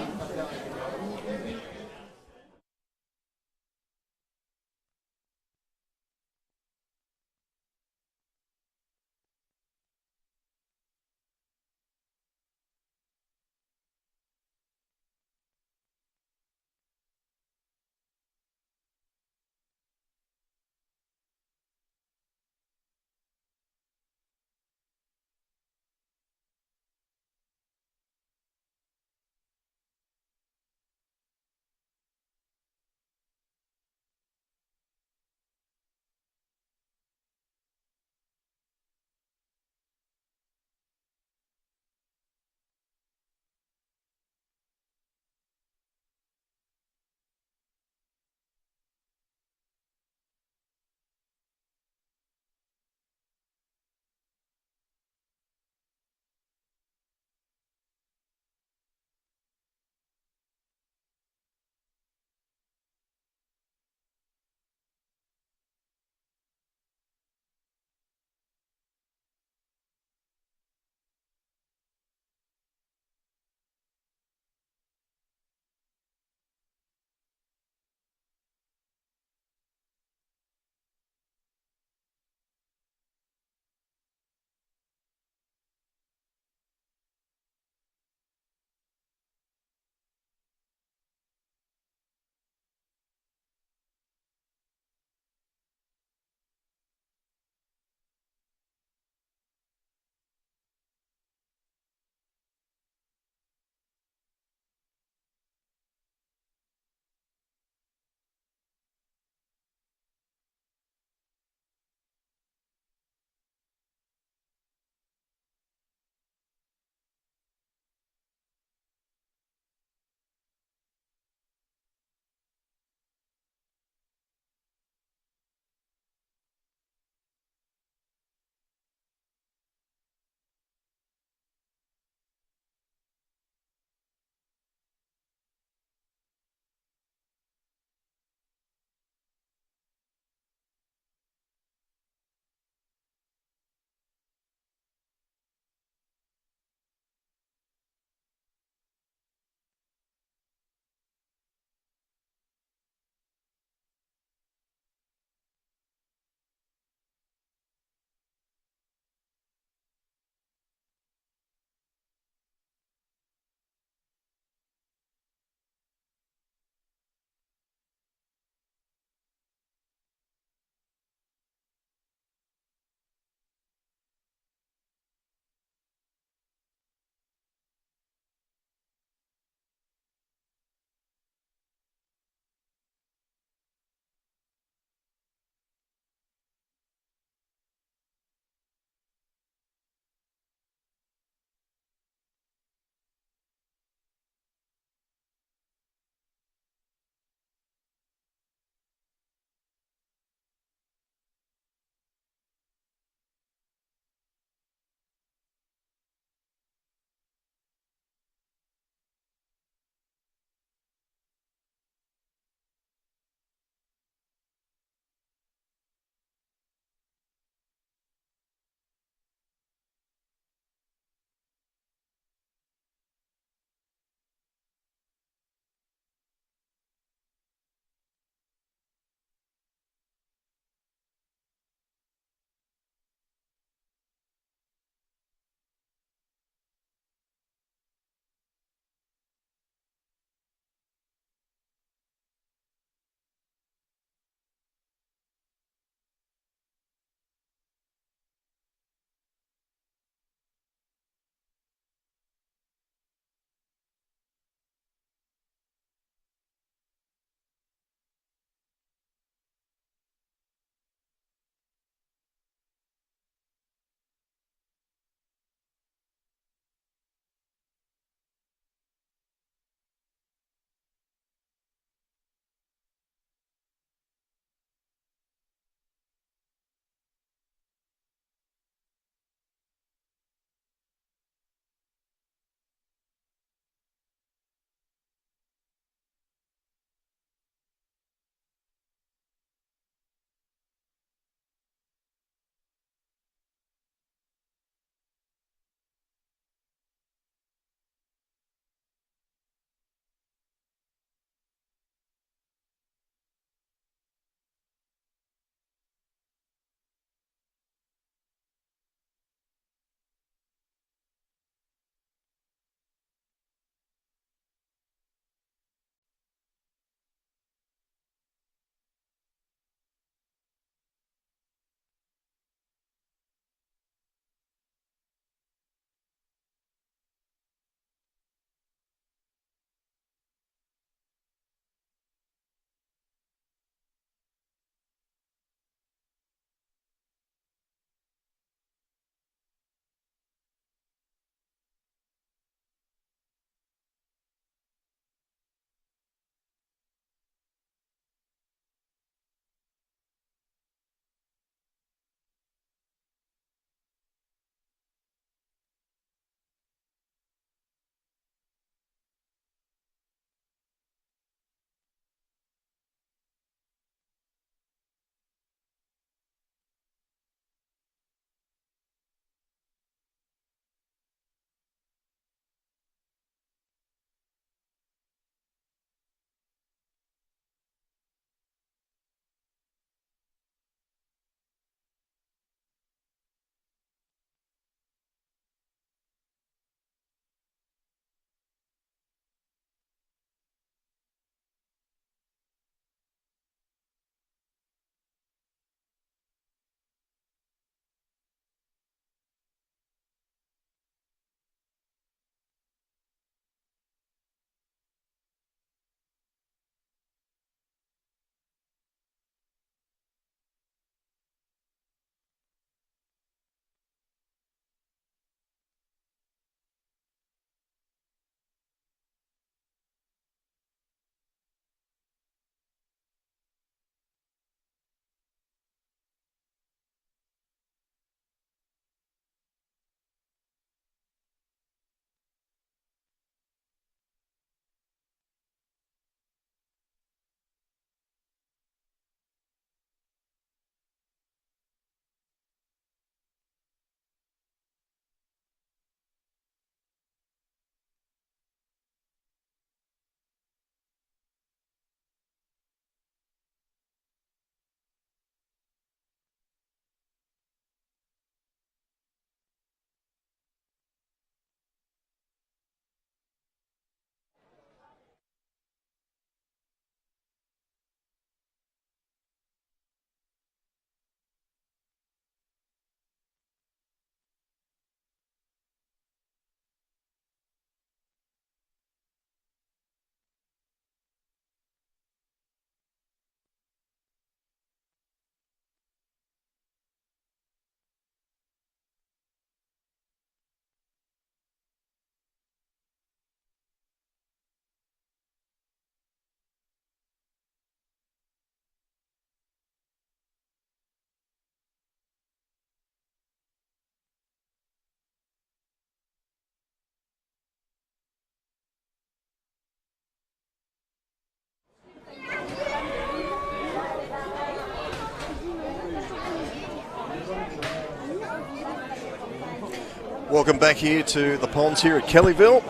Welcome back here to the ponds here at Kellyville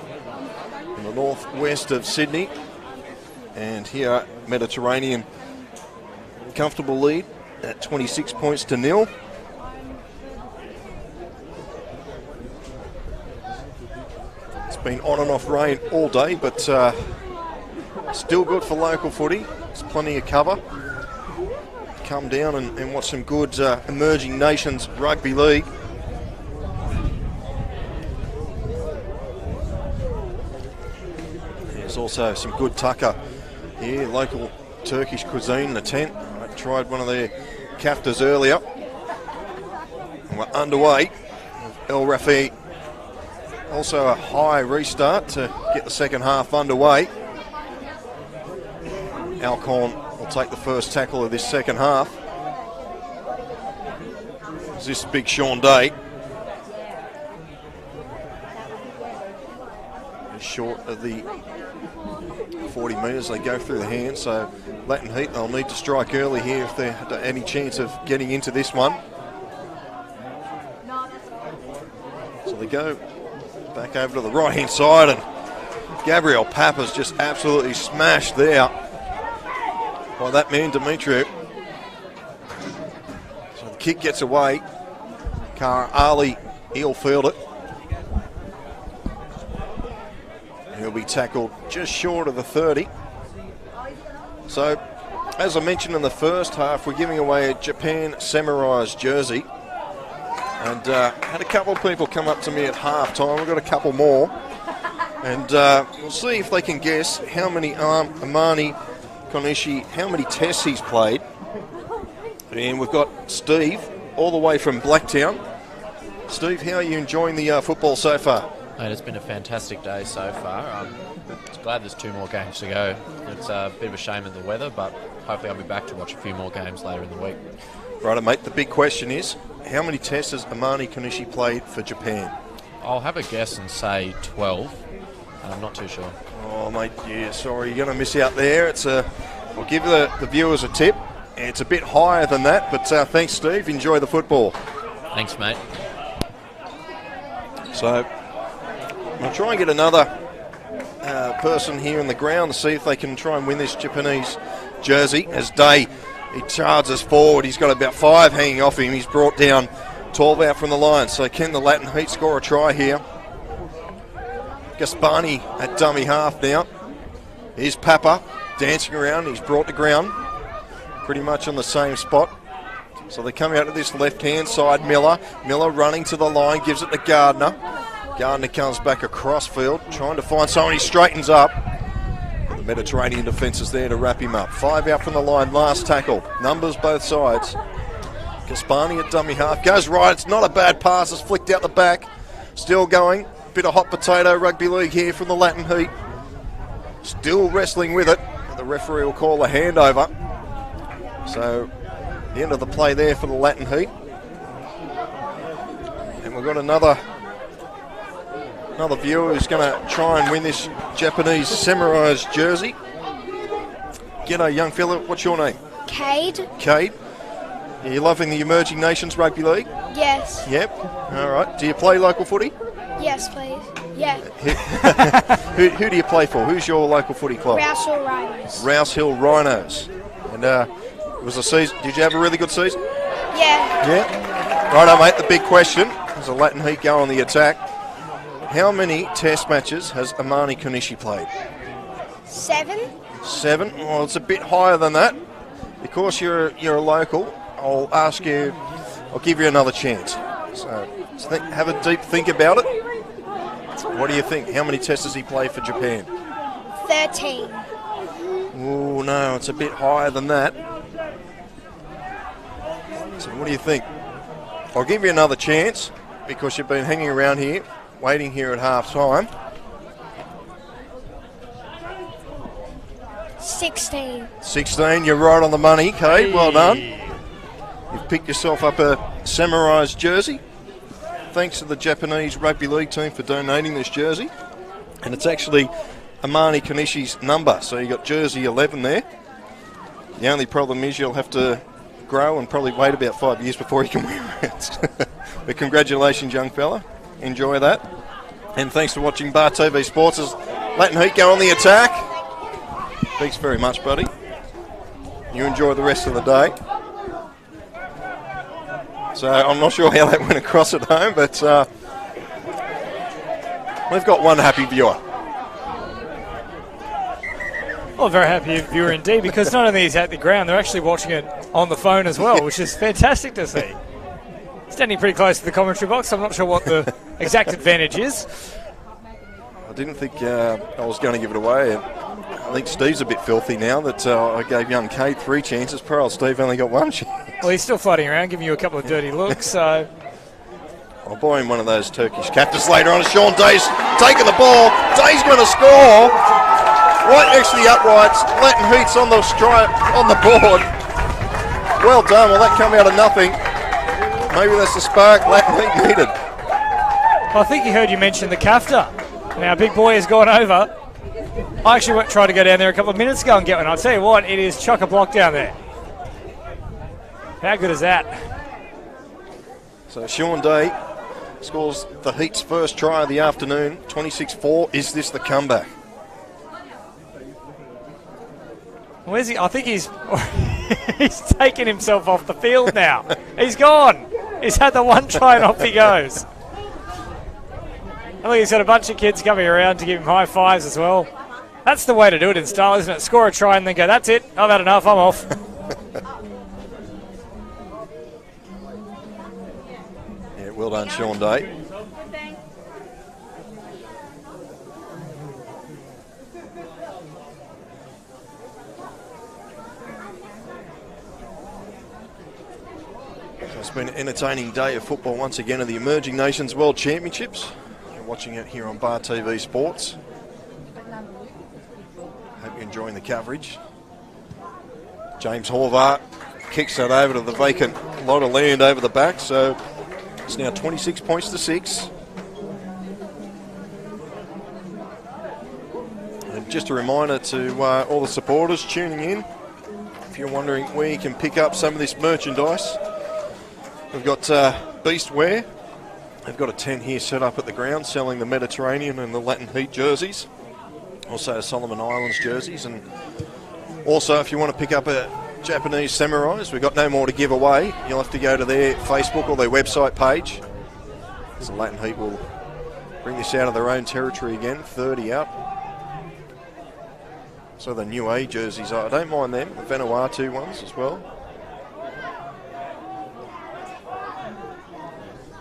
in the northwest of Sydney. And here, Mediterranean, comfortable lead at 26 points to 0. It's been on and off rain all day, but still good for local footy. There's plenty of cover. Come down and watch some good emerging nations rugby league. There's also some good tucker here, local Turkish cuisine in the tent. I tried one of their kaftas earlier. And we're underway with El Rafi. Also a high restart to get the second half underway. Alcorn will take the first tackle of this second half. Is this big Sean Day? Short of the 40 metres, they go through the hands, so Latin Heat, they'll need to strike early here if they're any chance of getting into this one. So they go back over to the right hand side, and Gabriel Papa's just absolutely smashed there by that man Dimitriou. So the kick gets away. Kara Ali, he'll field it. He'll be tackled just short of the 30. So, as I mentioned in the first half, we're giving away a Japan Samurai's jersey. And had a couple of people come up to me at half time. We've got a couple more. And we'll see if they can guess how many Amani Konishi, how many tests he's played. And we've got Steve, all the way from Blacktown. Steve, how are you enjoying the football so far? Mate, it's been a fantastic day so far. I'm glad there's 2 more games to go. It's a bit of a shame in the weather, but hopefully I'll be back to watch a few more games later in the week. Right, mate, the big question is, how many tests has Amani Konishi played for Japan? I'll have a guess and say 12. I'm not too sure. Oh, mate, yeah, sorry, you're going to miss out there. I'll give the viewers a tip. It's a bit higher than that, but thanks, Steve. Enjoy the football. Thanks, mate. So, I'll try and get another person here in the ground to see if they can try and win this Japanese jersey. As Day, he charges forward. He's got about 5 hanging off him. He's brought down 12 out from the line. So can the Latin Heat score a try here? Gaspani at dummy half now. Here's Papa dancing around. He's brought to ground pretty much on the same spot. So they come out to this left-hand side. Miller running to the line, gives it to Gardner. Gardner comes back across field, trying to find someone. He straightens up. The Mediterranean defence is there to wrap him up. 5 out from the line, last tackle. Numbers both sides. Gaspani at dummy half. Goes right. It's not a bad pass. It's flicked out the back. Still going. Bit of hot potato rugby league here from the Latin Heat. Still wrestling with it. The referee will call a handover. So, the end of the play there for the Latin Heat. And we've got another viewer who's going to try and win this Japanese Samurai's jersey. G'day, young fella. What's your name? Cade. Cade. Are you loving the Emerging Nations Rugby League? Yes. Yep. All right. Do you play local footy? Yes, please. Yeah. Who do you play for? Who's your local footy club? Rouse Hill Rhinos. Rouse Hill Rhinos. And it was a season. Did you have a really good season? Yeah. Yeah. Righto, mate. The big question. There's a Latin Heat go on the attack. How many test matches has Amani Konishi played? 7. 7? Well, it's a bit higher than that. Because you're a local, I'll give you another chance. So have a deep think about it. What do you think? How many tests has he played for Japan? 13. Oh, no, it's a bit higher than that. So what do you think? I'll give you another chance because you've been hanging around here, waiting here at half time. 16. 16, you're right on the money, Kate. Well done. You've picked yourself up a Samurai's jersey. Thanks to the Japanese Rugby League team for donating this jersey. And it's actually Amani Konishi's number, so you got jersey 11 there. The only problem is you'll have to grow and probably wait about 5 years before you can wear it. But congratulations, young fella. enjoy that. And thanks for watching Bar TV Sports as Latin Heat go on the attack. Thanks very much, buddy. You enjoy the rest of the day. So I'm not sure how that went across at home, but we've got one happy viewer. Well, very happy viewer indeed, because not only is he at the ground, they're actually watching it on the phone as well, which is fantastic to see. Standing pretty close to the commentary box, I'm not sure what the exact advantage is. I didn't think I was going to give it away. I think Steve's a bit filthy now that I gave young Kate 3 chances. Poor old Steve only got 1 chance. Well, he's still floating around, giving you a couple of dirty looks, so... I'll buy him one of those Turkish cactus later on. Sean Day's taking the ball. Day's going to score. Right next to the uprights. Latin Heat's on the board. Well done. Well, that come out of nothing. Maybe that's the spark Latin Heat needed. I think he heard you mention the CAFTA. Now, big boy has gone over. I actually tried to go down there a couple of minutes ago and get one. I'll tell you what, it is chock-a-block down there. How good is that? So Sean Day scores the Heat's first try of the afternoon. 26-4. Is this the comeback? Where's he? I think he's he's taken himself off the field now. He's gone. He's had the 1 try and off he goes. I think he's got a bunch of kids coming around to give him high fives as well. That's the way to do it in style, isn't it? Score a try and then go, that's it. I've had enough. I'm off. Yeah, well done, Sean Day. It's been an entertaining day of football once again of the Emerging Nations World Championships. You're watching it here on Bar TV Sports. Hope you're enjoying the coverage. James Horvath kicks that over to the vacant lot of land over the back, so it's now 26 points to 6. And just a reminder to all the supporters tuning in, if you're wondering where you can pick up some of this merchandise, we've got Beastwear. They've got a tent here set up at the ground selling the Mediterranean and the Latin Heat jerseys. Also Solomon Islands jerseys. And also if you want to pick up a Japanese samurais, we've got no more to give away. You'll have to go to their Facebook or their website page. So Latin Heat will bring this out of their own territory again, 30 up. So the new A jerseys, I don't mind them, the Vanuatu ones as well.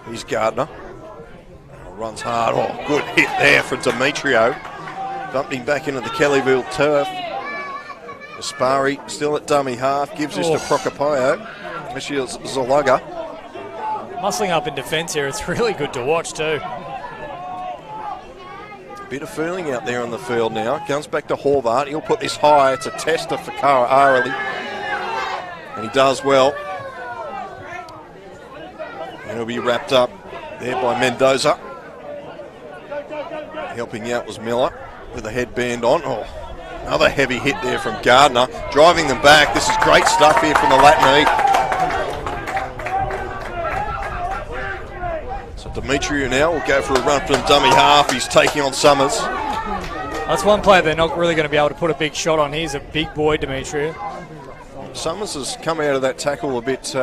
Here's Gardner. Oh, runs hard. Oh, good hit there for Demetrio. Bumped him back into the Kellyville turf. Aspari still at dummy half. Gives this to Procopayo. Michiel Zalaga. Muscling up in defence here. It's really good to watch too. Bit of feeling out there on the field now. Comes back to Horvath. He'll put this high. It's a tester for Kara Arley. And he does well. And he'll be wrapped up there by Mendoza. Helping out was Miller with a headband on. Oh, another heavy hit there from Gardner. Driving them back. This is great stuff here from the Latin Heat. So Demetrio now will go for a run from dummy half. He's taking on Summers. That's one player they're not really going to be able to put a big shot on. He's a big boy, Demetrio. Summers has come out of that tackle a bit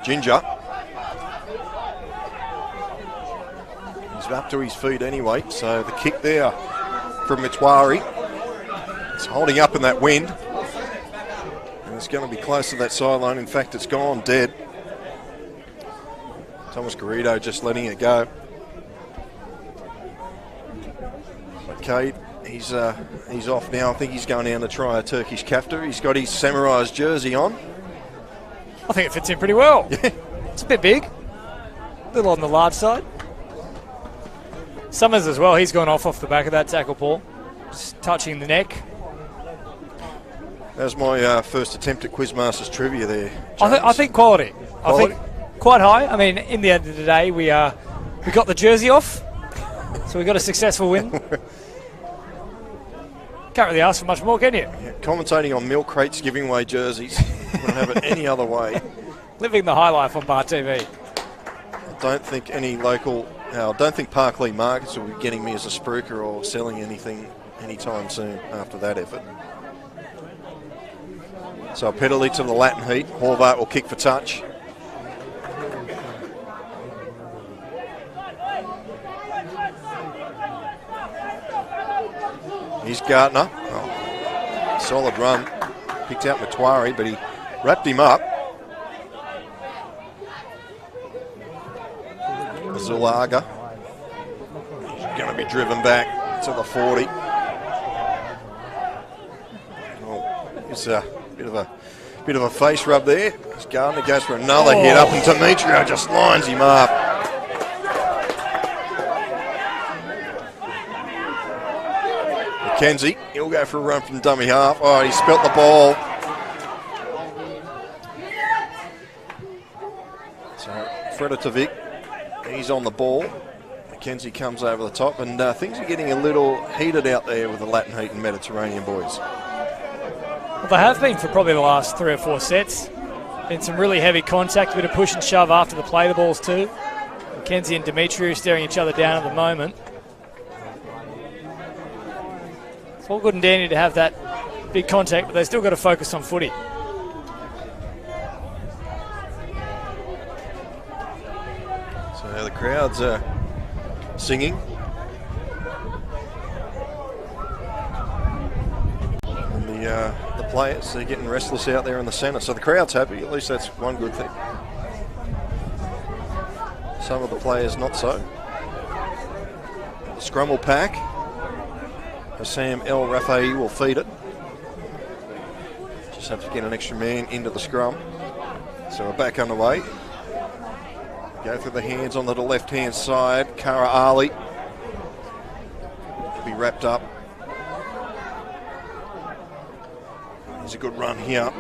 ginger. Up to his feet anyway, so the kick there from Mitwari. It's holding up in that wind, and it's going to be close to that sideline. In fact, it's gone dead. Thomas Garrido just letting it go. But Cade, he's off now. I think he's going down to try a Turkish kafta. He's got his Samurai's jersey on. I think it fits in pretty well. Yeah. It's a bit big, a little on the large side. Summers as well, he's gone off the back of that tackle, Paul. Just touching the neck. That was my first attempt at Quizmasters trivia there, I think quality. I think quite high. I mean, in the end of the day, we got the jersey off, so we got a successful win. Can't really ask for much more, can you? Yeah, commentating on milk crates giving away jerseys. Wouldn't have it any other way. Living the high life on Bar TV. I don't think any local Now, I don't think Parkley Markets will be getting me as a spruiker or selling anything anytime soon after that effort. So a penalty to the Latin Heat. Horvath will kick for touch. Here's Gardner. Oh, solid run. Picked out Matuari, but he wrapped him up. Zulaga. Going to be driven back to the 40. Oh, it's a bit of a face rub there. As Gardner goes for another hit up, and Demetrio just lines him up. McKenzie, he'll go for a run from dummy half. Oh, he spelt the ball. So Freditovic, he's on the ball. McKenzie comes over the top, and things are getting a little heated out there with the Latin Heat and Mediterranean boys. Well, they have been for probably the last 3 or 4 sets. Been some really heavy contact, a bit of push and shove after the play the balls too. McKenzie and Demetriou staring each other down at the moment. It's all good and dandy to have that big contact, but they've still got to focus on footy. So the crowds are singing. And the players are getting restless out there in the centre. So the crowd's happy. At least that's one good thing. Some of the players not so. The scrum will pack. Sam El Rafai will feed it. Just have to get an extra man into the scrum. So we're back underway. Go through the hands on the left-hand side. Kara Ali to be wrapped up. There's a good run here.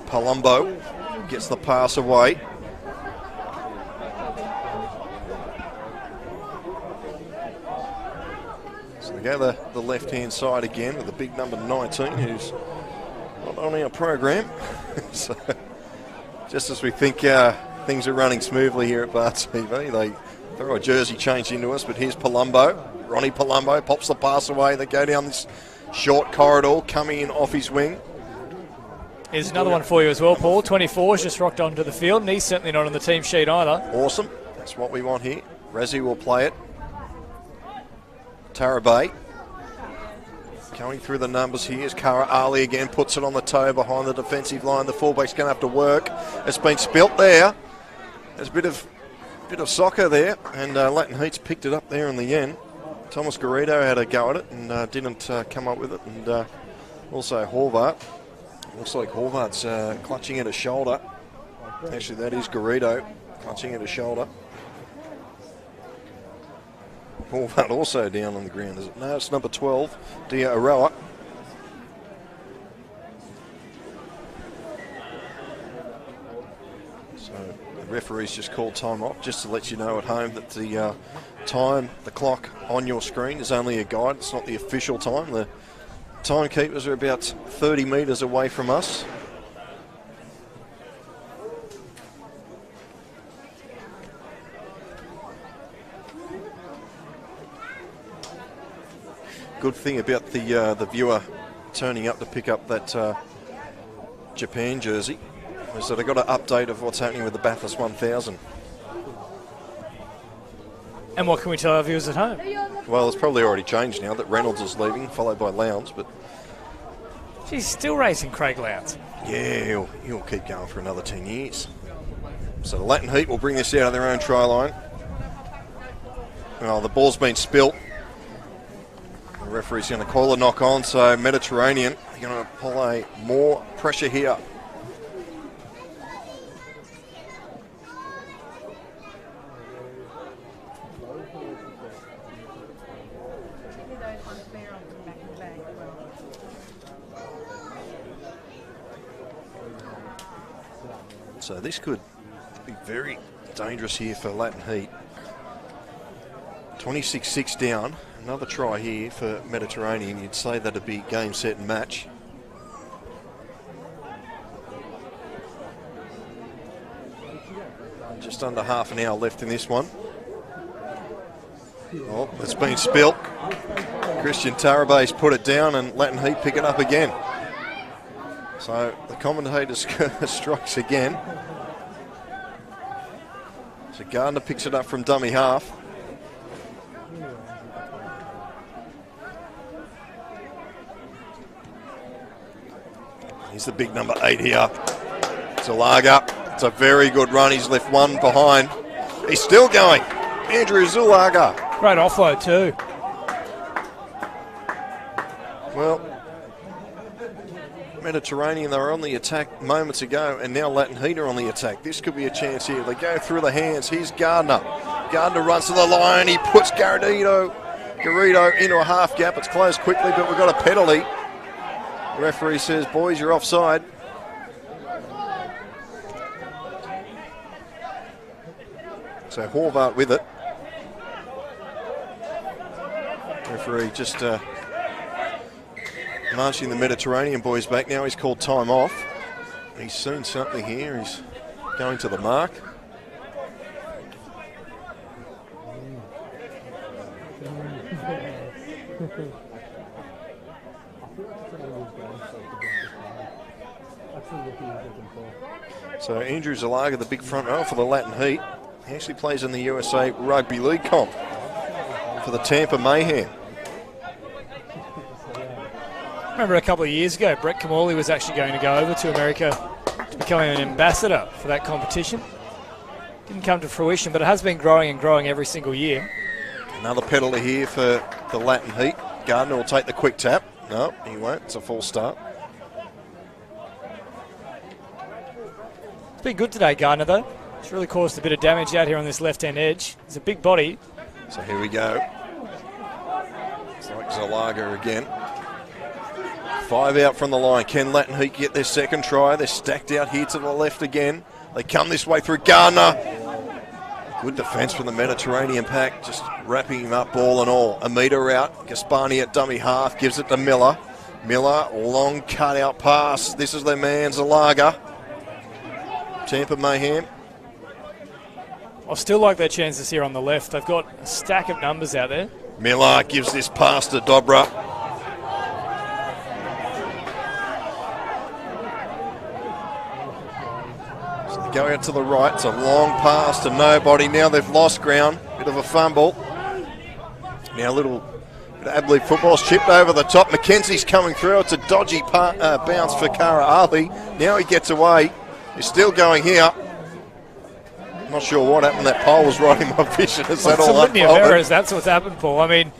Palumbo gets the pass away. So we go the left-hand side again with the big number 19, who's not on our program. So just as we think things are running smoothly here at Barts TV, they throw a jersey change into us, but here's Palumbo. Ronnie Palumbo pops the pass away. They go down this short corridor, coming in off his wing. Here's another one for you as well, Paul. 24's just rocked onto the field, and he's certainly not on the team sheet either. Awesome. That's what we want here. Razzie will play it. Tarabay. Going through the numbers here is Kara Ali again, puts it on the toe behind the defensive line. The fullback's going to have to work. It's been spilt there. There's a bit of soccer there, and Latin Heat's picked it up there in the end. Thomas Garrido had a go at it and didn't come up with it, and also Horvath. Looks like Horvath's clutching at a shoulder. Actually, that is Garrido clutching at a shoulder. Horvath also down on the ground, is it? No, it's number 12, Dia Aroa. So the referee's just called time off, just to let you know at home that the time, the clock on your screen is only a guide. It's not the official time. The timekeepers are about 30 metres away from us. Good thing about the viewer turning up to pick up that Japan jersey is that I got an update of what's happening with the Bathurst 1000. And what can we tell our viewers at home? Well, it's probably already changed now that Reynolds is leaving, followed by Lowndes, but She's still racing Craig Lowndes. yeah, he'll keep going for another 10 years. So the Latin Heat will bring this out of their own try line. Well, the ball's been spilt. The referee's going to call a knock on, so Mediterranean are going to apply more pressure here. So this could be very dangerous here for Latin Heat. 26-6 down. Another try here for Mediterranean. You'd say that'd be game, set and match. Just under half an hour left in this one. Oh, it's been spilt. Christian Tarabay's put it down and Latin Heat pick it up again. So the commentator strikes again. So Gardner picks it up from dummy half. He's the big number 8 here. Zulaga. It's a very good run. He's left one behind. He's still going. Andrew Zulaga. Great offload too. Well, Mediterranean, they were on the attack moments ago, and now Latin Heat are on the attack. This could be a chance here. They go through the hands. Here's Gardner. Gardner runs to the line. He puts Garrido into a half gap. It's closed quickly, but we've got a penalty. The referee says, boys, you're offside. So Horvath with it. Referee just marching the Mediterranean boys back. Now he's called time off. He's seen something here. He's going to the mark. So Andrew Zalaga, the big front row for the Latin Heat. He actually plays in the USA Rugby League comp for the Tampa Mayhem. Remember a couple of years ago, Brett Kamali was actually going to go over to America to become an ambassador for that competition. Didn't come to fruition, but it has been growing and growing every single year. Another penalty here for the Latin Heat. Gardner will take the quick tap. No, he won't. It's a full start. It's been good today, Gardner, though. It's really caused a bit of damage out here on this left-hand edge. He's a big body. So here we go. It's like Zalaga again. 5 out from the line. Can Latin Heat get their second try? They're stacked out here to the left again. They come this way through Gardner. Good defence from the Mediterranean pack, just wrapping him up, ball and all. A metre out. Gaspani at dummy half, gives it to Miller. Miller, long cut-out pass. This is their man, Zalaga. Tampa Mayhem. I still like their chances here on the left. They've got a stack of numbers out there. Miller gives this pass to Dobra. So they go out to the right. It's a long pass to nobody. Now they've lost ground. Bit of a fumble. Now a little bit of Adelaide football's chipped over the top. McKenzie's coming through. It's a dodgy bounce for Kara Ali. Now he gets away. He's still going here. Not sure what happened. That pole was right in my vision. Is that all litany of errors. That's what's happened, Paul. I mean,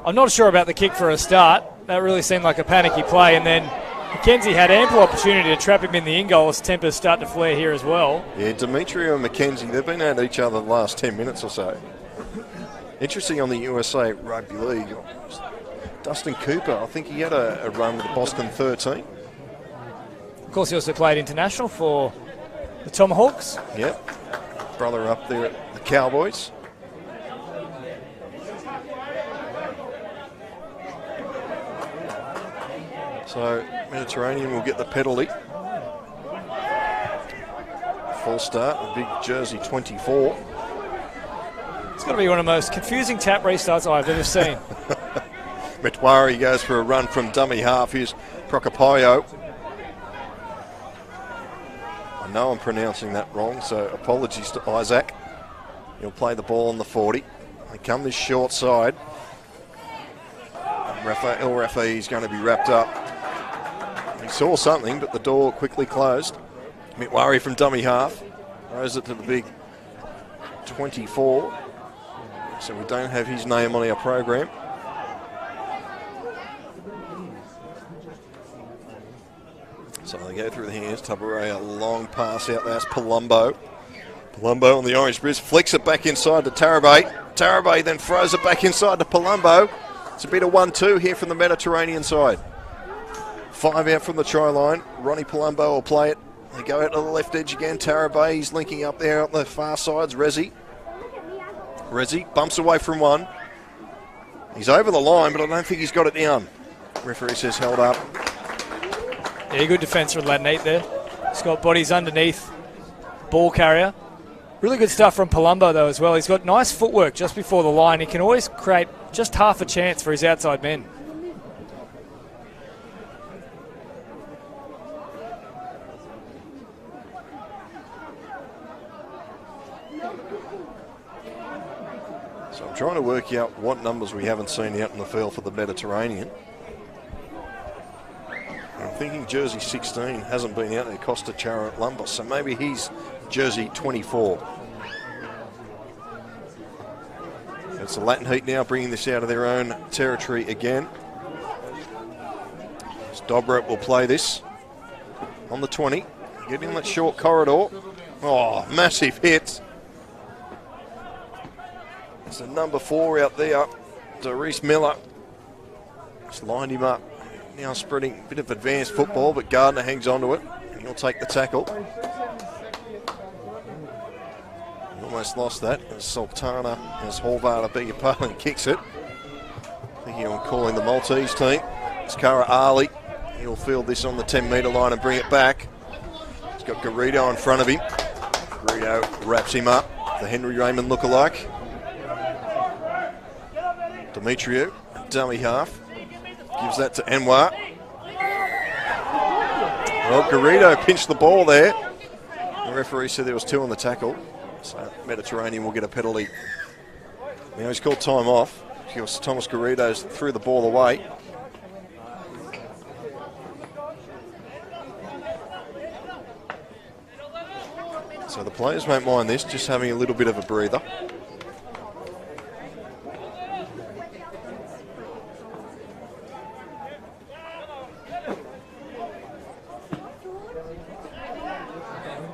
I'm not sure about the kick for a start. That really seemed like a panicky play. And then McKenzie had ample opportunity to trap him in the in-goal as tempers start to flare here as well. Yeah, Demetrio and McKenzie, they've been at each other the last 10 minutes or so. Interesting on the USA Rugby League. Dustin Cooper, I think he had a run with the Boston 13. Of course, he also played international for the Tomahawks. Yep. Brother up there at the Cowboys. So Mediterranean will get the penalty. Full start, big jersey 24. It's got to be one of the most confusing tap restarts I've ever seen. Metwari goes for a run from dummy half. Here's Procopayo. I know I'm pronouncing that wrong, so apologies to Isaac. He'll play the ball on the 40. They come this short side. El Rafi is going to be wrapped up. He saw something, but the door quickly closed. Mitwari from dummy half. Throws it to the big 24. So we don't have his name on our program. So they go through the hands. Tabaré, a long pass out there. That's Palumbo. Palumbo on the orange bridge. Flicks it back inside to Tarabay. Tarabay then throws it back inside to Palumbo. It's a bit of 1-2 here from the Mediterranean side. 5 out from the try line. Ronnie Palumbo will play it. They go out to the left edge again. Tarabay, he's linking up there on the far sides. Rezi bumps away from one. He's over the line, but I don't think he's got it down. Referee says held up. Yeah, good defence from Latin 8 there. He's got bodies underneath ball carrier. Really good stuff from Palumbo, though, as well. He's got nice footwork just before the line. He can always create just half a chance for his outside men. So I'm trying to work out what numbers we haven't seen out in the field for the Mediterranean. I'm thinking jersey 16 hasn't been out there, Costa Chara Lumbus, so maybe he's jersey 24. It's the Latin Heat now bringing this out of their own territory again. Dobrot will play this on the 20, getting in that short corridor. Oh, massive hit. It's the number 4 out there, Doris Miller. Just lined him up. Now spreading a bit of advanced football, but Gardner hangs on to it, and he'll take the tackle. Almost lost that as Sultana, as Horvath, I beg your pardon, kicks it. Thinking on calling the Maltese team. It's Kara Ali. He'll field this on the 10-metre line and bring it back. He's got Garrido in front of him. Garrido wraps him up. The Henry Raymond lookalike. Demetriou, dummy half. Gives that to Anwar. Well, Garrido pinched the ball there. The referee said there was 2 on the tackle. So Mediterranean will get a penalty. Now he's called time off because Thomas Garrido's threw the ball away. So the players won't mind this, just having a little bit of a breather.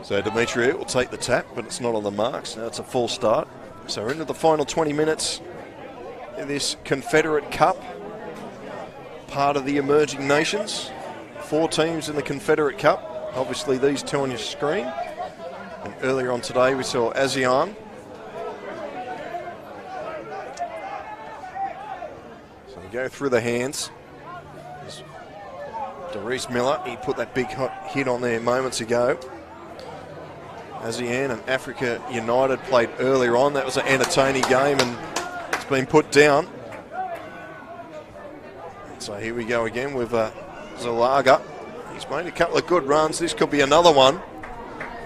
So Demetriou will take the tap, but it's not on the marks. Now it's a full start. So we're into the final 20 minutes in this Confederate Cup, part of the emerging nations. 4 teams in the Confederate Cup. Obviously these 2 on your screen. And earlier on today we saw ASEAN. So we go through the hands. Doris Miller, he put that big hit on there moments ago. ASEAN and Africa United played earlier on. That was an entertaining game and it's been put down. So here we go again with Zalaga. He's made a couple of good runs. This could be another one.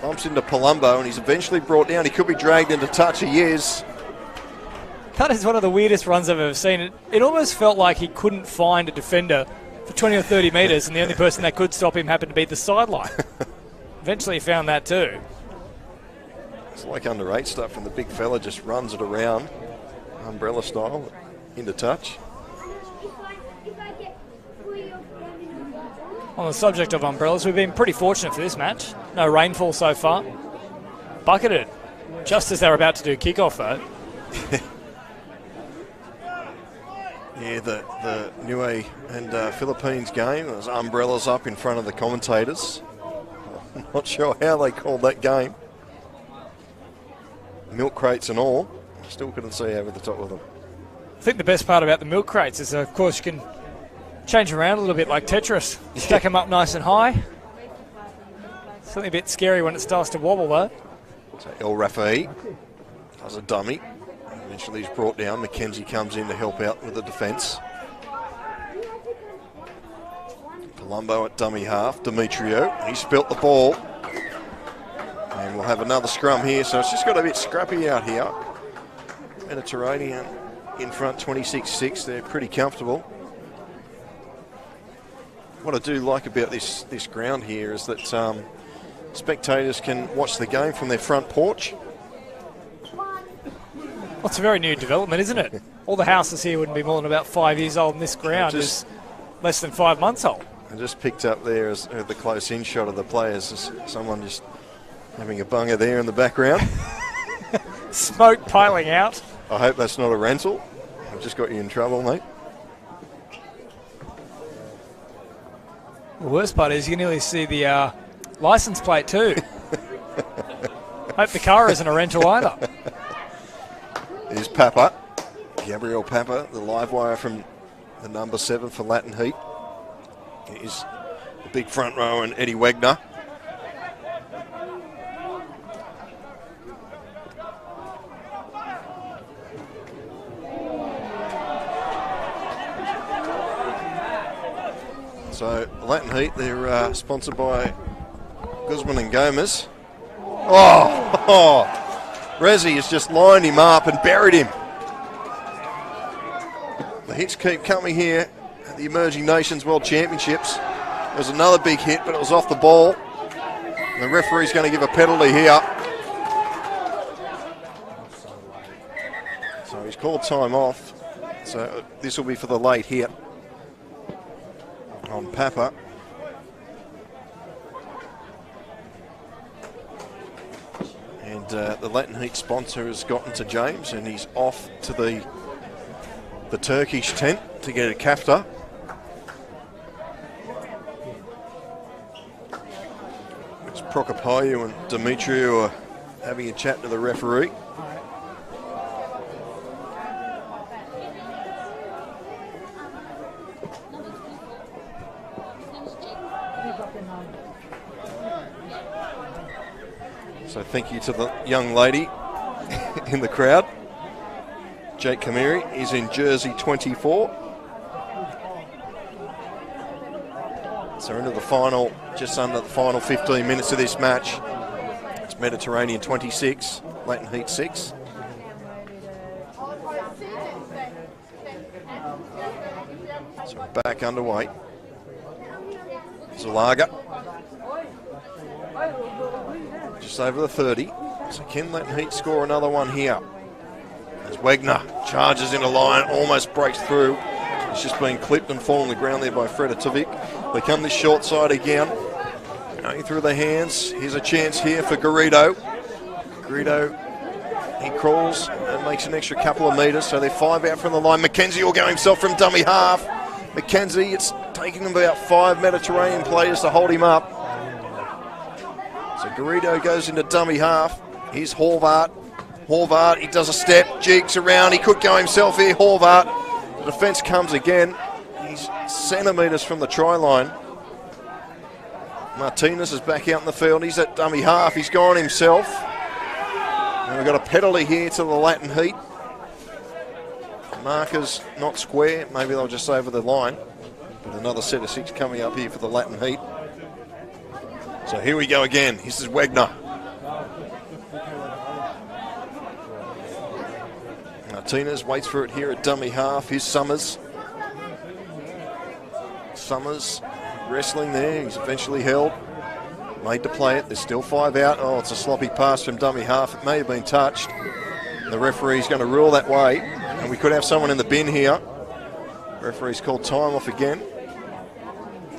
Bumps into Palumbo and he's eventually brought down. He could be dragged into touch. He is. That is one of the weirdest runs I've ever seen. It almost felt like he couldn't find a defender for 20 or 30 metres and the only person that could stop him happened to be the sideline. Eventually he found that too. It's like under 8 stuff and the big fella just runs it around, umbrella style, into touch. On the subject of umbrellas, we've been pretty fortunate for this match. No rainfall so far. Bucketed, just as they're about to do kickoff though. Yeah, the Niue and Philippines game, there's umbrellas up in front of the commentators. I'm not sure how they called that game. Milk crates and all. Still couldn't see over the top of them. I think the best part about the milk crates is, of course, you can change around a little bit like Tetris. Stack them up nice and high. Something a bit scary when it starts to wobble, though. So El Rafahi does a dummy. Eventually he's brought down. McKenzie comes in to help out with the defence. Palumbo at dummy half. Demetriou, he spilt the ball. And we'll have another scrum here, so it's just got a bit scrappy out here. Mediterranean in front, 26-6. They're pretty comfortable. What I do like about this ground here is that spectators can watch the game from their front porch. Well, it's a very new development, isn't it? All the houses here wouldn't be more than about 5 years old, and this ground is less than 5 months old. I just picked up there as the close-in shot of the players. As someone just having a bunger there in the background. Smoke piling out. I hope that's not a rental. I've just got you in trouble, mate. The worst part is you can nearly see the license plate too. Hope the car isn't a rental either. Here's Papa, Gabriel Papa, the live wire from the number 7 for Latin Heat. Here's the big front row and Eddie Wagner. So Latin Heat, they're sponsored by Guzman and Gomez. Oh, Rezzy has just lined him up and buried him. The hits keep coming here at the Emerging Nations World Championships. There was another big hit, but it was off the ball. And the referee's going to give a penalty here. So he's called time off. So this will be for the late hit on Papa. And the Latin Heat sponsor has gotten to James, and he's off to the Turkish tent to get a kafta. It's Prokopayu and Demetriou are having a chat to the referee. So thank you to the young lady in the crowd. Jake Kamiri is in jersey 24. So into the final, just under the final 15 minutes of this match. It's Mediterranean 26, Latin Heat 6. So back underway. Zalaga. Just over the 30. So can Latin Heat score another one here? As Wagner charges into line, almost breaks through. It's just been clipped and fallen on the ground there by Fredatovic. They come this short side again. Going through the hands. Here's a chance here for Garrido. Garrido, he crawls and makes an extra couple of metres. So they're 5 out from the line. McKenzie will go himself from dummy half. McKenzie, it's taking them about 5 Mediterranean players to hold him up. So Garrido goes into dummy half. Here's Horvath. Horvath, he does a step, jigs around. He could go himself here, Horvath. The defence comes again. He's centimetres from the try line. Martinez is back out in the field. He's at dummy half. He's gone himself. And we've got a penalty here to the Latin Heat. Markers not square. Maybe they'll just over the line. But another set of 6 coming up here for the Latin Heat. So here we go again. This is Wagner. Martinez waits for it here at dummy half. Here's Summers. Summers wrestling there. He's eventually held. Made to play it. There's still 5 out. Oh, it's a sloppy pass from dummy half. It may have been touched. The referee's going to rule that way. And we could have someone in the bin here. Referee's called time off again.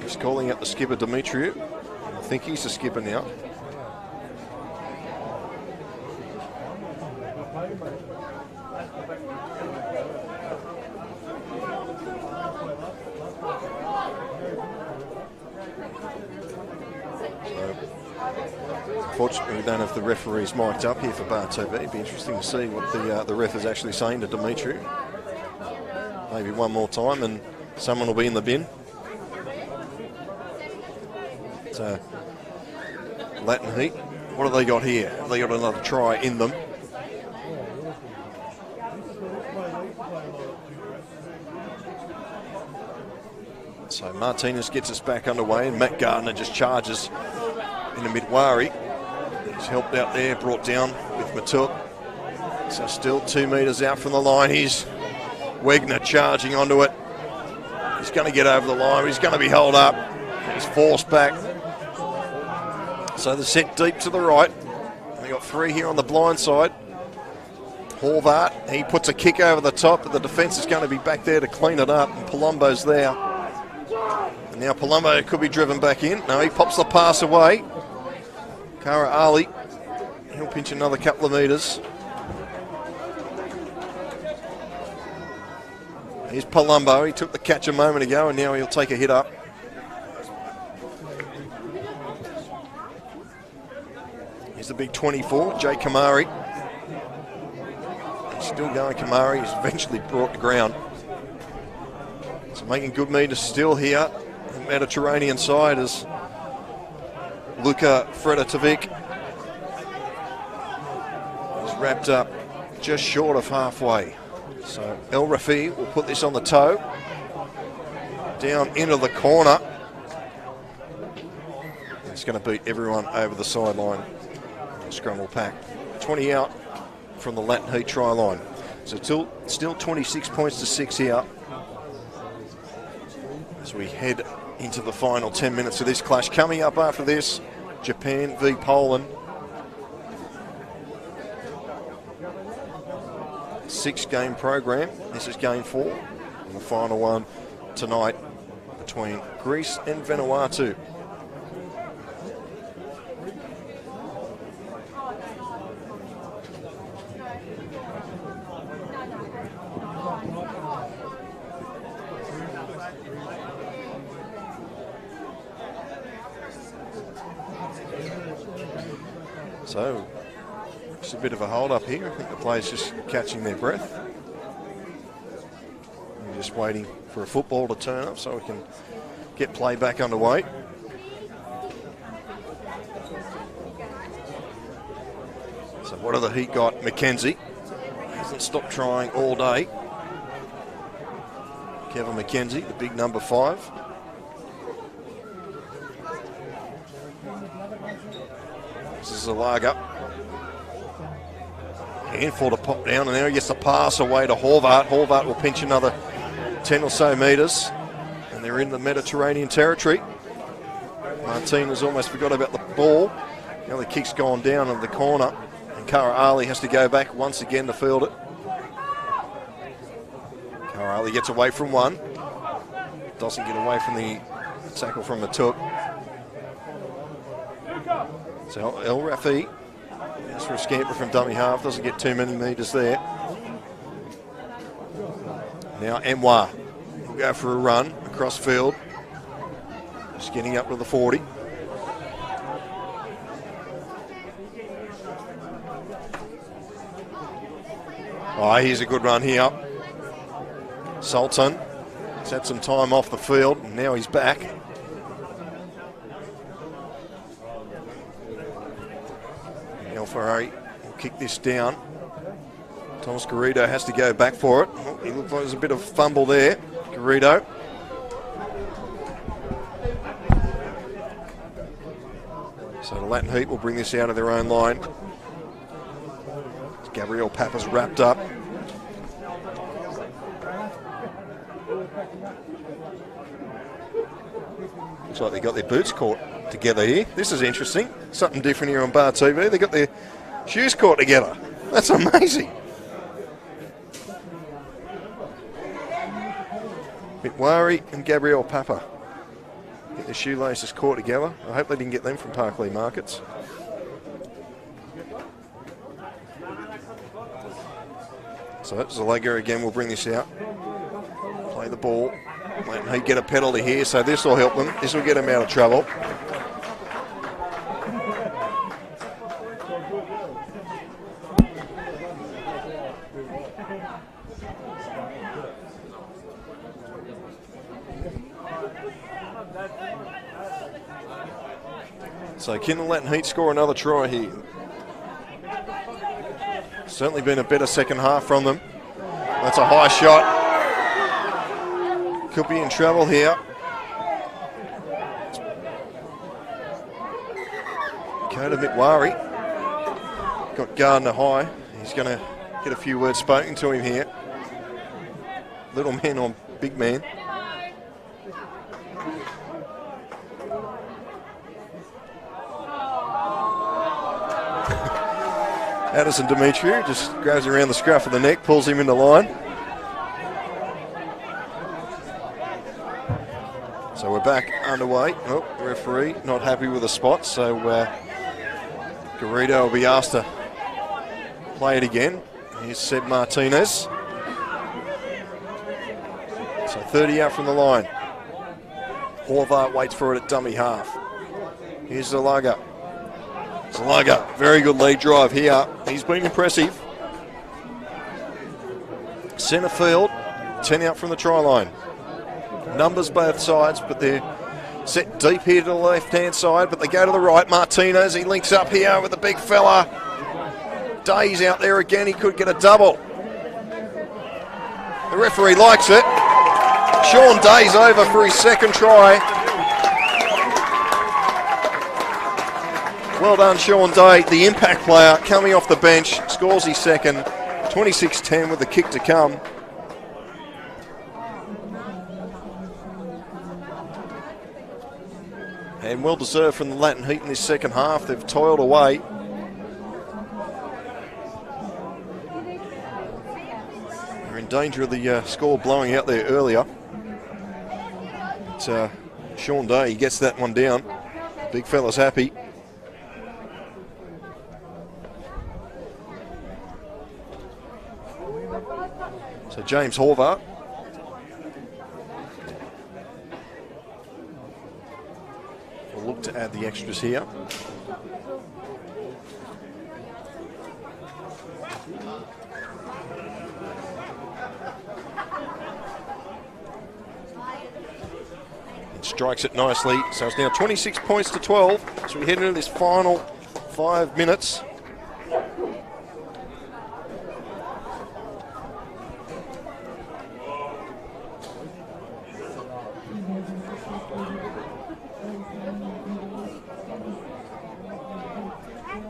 He's calling out the skipper, Demetriou. I think he's the skipper now. Unfortunately, we don't have the referees mic'd up here for Bar TV. It'd be interesting to see what the ref is actually saying to Demetriou. Maybe one more time and someone will be in the bin. So, Latin Heat, what have they got here? Have they got another try in them? So Martinez gets us back underway and Matt Gardner just charges into Midwari. He's helped out there, brought down with Matuk. So still 2 metres out from the line. Here's Wagner charging onto it. He's going to get over the line. He's going to be held up. He's forced back. So the set deep to the right. They got 3 here on the blind side. Horvath, he puts a kick over the top, but the defence is going to be back there to clean it up. And Palumbo's there. And now Palumbo could be driven back in. No, he pops the pass away. Kara Ali, he'll pinch another couple of metres. Here's Palumbo. He took the catch a moment ago and now he'll take a hit up. Here's the big 24, Jay Kamari. He's still going, Kamari. He's eventually brought to ground. So making good meters still here. The Mediterranean side is Luka Fredatovic. He's wrapped up just short of halfway. So El Rafi will put this on the toe. Down into the corner. He's going to beat everyone over the sideline. Scrum will pack. 20 out from the Latin Heat try line. So still 26 points to 6 here. As we head into the final 10 minutes of this clash. Coming up after this, Japan v Poland. 6-game program. This is game 4. And the final one tonight between Greece and Vanuatu. So, it's a bit of a hold up here. I think the players just catching their breath. We're just waiting for a football to turn up so we can get play back underway. So what have the Heat got? McKenzie hasn't stopped trying all day. Kevin McKenzie, the big number 5. This is Zalaga. Handful to pop down, and now he gets the pass away to Horvath. Horvath will pinch another 10 or so metres, and they're in the Mediterranean territory. Martinez almost forgot about the ball. Now the kick's gone down in the corner, and Kara Ali has to go back once again to field it. Kara Ali gets away from one. Doesn't get away from the tackle from Matuk. So El Rafi, as for a scamper from dummy half, doesn't get too many metres there. Now Emwa will go for a run across field. Just getting up to the 40. Oh, here's a good run here. Sultan has had some time off the field, and now he's back. Ferrari will kick this down. Thomas Garrido has to go back for it. Oh, he looks like there's a bit of fumble there. Garrido. So the Latin Heat will bring this out of their own line. Gabriel Papa's wrapped up. Looks like they got their boots caught together here. This is interesting. Something different here on Bar TV. They got their shoes caught together. That's amazing. Mitwari and Gabriel Papa get their shoelaces caught together. I hope they didn't get them from Parkley Markets. So Zalaga again will bring this out. Play the ball. He get a penalty here, so this will help them. This will get them out of trouble. So can the Latin Heat score another try here? Certainly been a better second half from them. That's a high shot. Could be in trouble here. Kota Mitwari got Gardner high. He's going to get a few words spoken to him here. Little man on big man. Addison Demetriou just grabs around the scruff of the neck, pulls him into line. So we're back underway. Oh, the referee not happy with the spot, so Garrido will be asked to play it again. Here's Seb Martinez. So 30 out from the line. Horvath waits for it at dummy half. Here's Zalaga. Zalaga, very good lead drive here. He's been impressive. Centre field, 10 out from the try line. Numbers both sides, but they're set deep here to the left-hand side, but they go to the right. Martinez, he links up here with the big fella. Day's out there again, he could get a double. The referee likes it. Sean Day's over for his second try. Well done, Sean Day, the impact player, coming off the bench, scores his second, 26-10 with the kick to come. And well deserved from the Latin Heat in this second half. They've toiled away. They're in danger of the score blowing out there earlier. But, Sean Day, he gets that one down. Big fella's happy. So James Horvath. We'll look to add the extras here. Strikes it nicely, so it's now 26 points to 12. So we head into this final 5 minutes.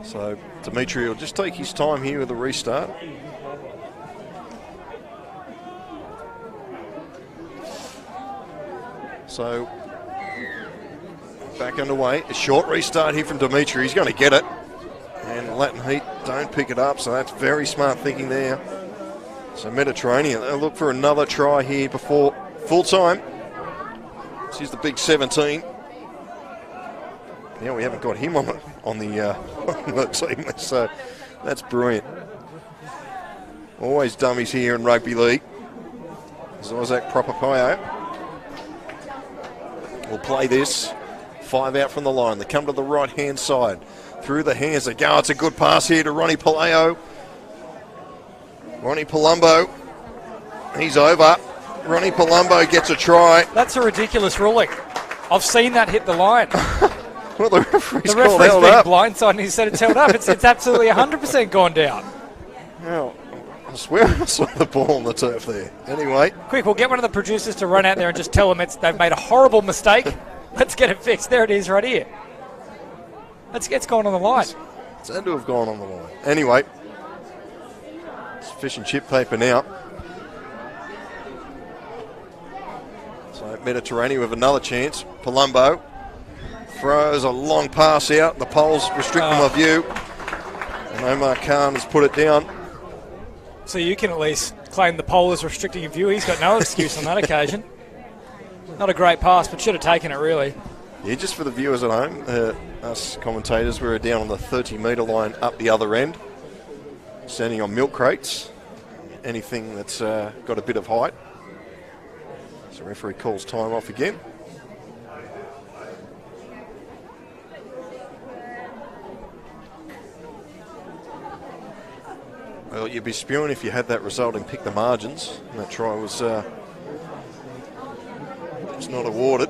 So Dimitri will just take his time here with the restart. So back underway. A short restart here from Dimitri. He's going to get it. And Latin Heat don't pick it up, so that's very smart thinking there. So Mediterranean, they'll look for another try here before full time. This is the big 17. Now we haven't got him on the on the team, so that's brilliant. Always dummies here in rugby league. There's Isaac Propapayo. We'll play this. 5 out from the line. They come to the right-hand side. Through the hands they go. It's a good pass here to Ronnie Paleo. Ronnie Palumbo. He's over. Ronnie Palumbo gets a try. That's a ridiculous ruling. I've seen that hit the line. Well, the referee's been blindsided and he said it's held up. It's absolutely 100% gone down. Well, I swear I saw the ball on the turf there. Anyway. Quick, we'll get one of the producers to run out there and just tell them they've made a horrible mistake. Let's get it fixed. There it is right here. It's gone on the line. It's had to have gone on the line. Anyway. It's fish and chip paper now. So Mediterranean with another chance. Palumbo throws a long pass out. The poles restricting my view. And Omar Khan has put it down. So you can at least claim the pole is restricting your view. He's got no excuse on that occasion. Not a great pass, but should have taken it, really. Yeah, just for the viewers at home, us commentators, we're down on the 30-metre line up the other end, standing on milk crates, anything that's got a bit of height. So referee calls time off again. Well, you'd be spewing if you had that result and picked the margins. And that try was not awarded.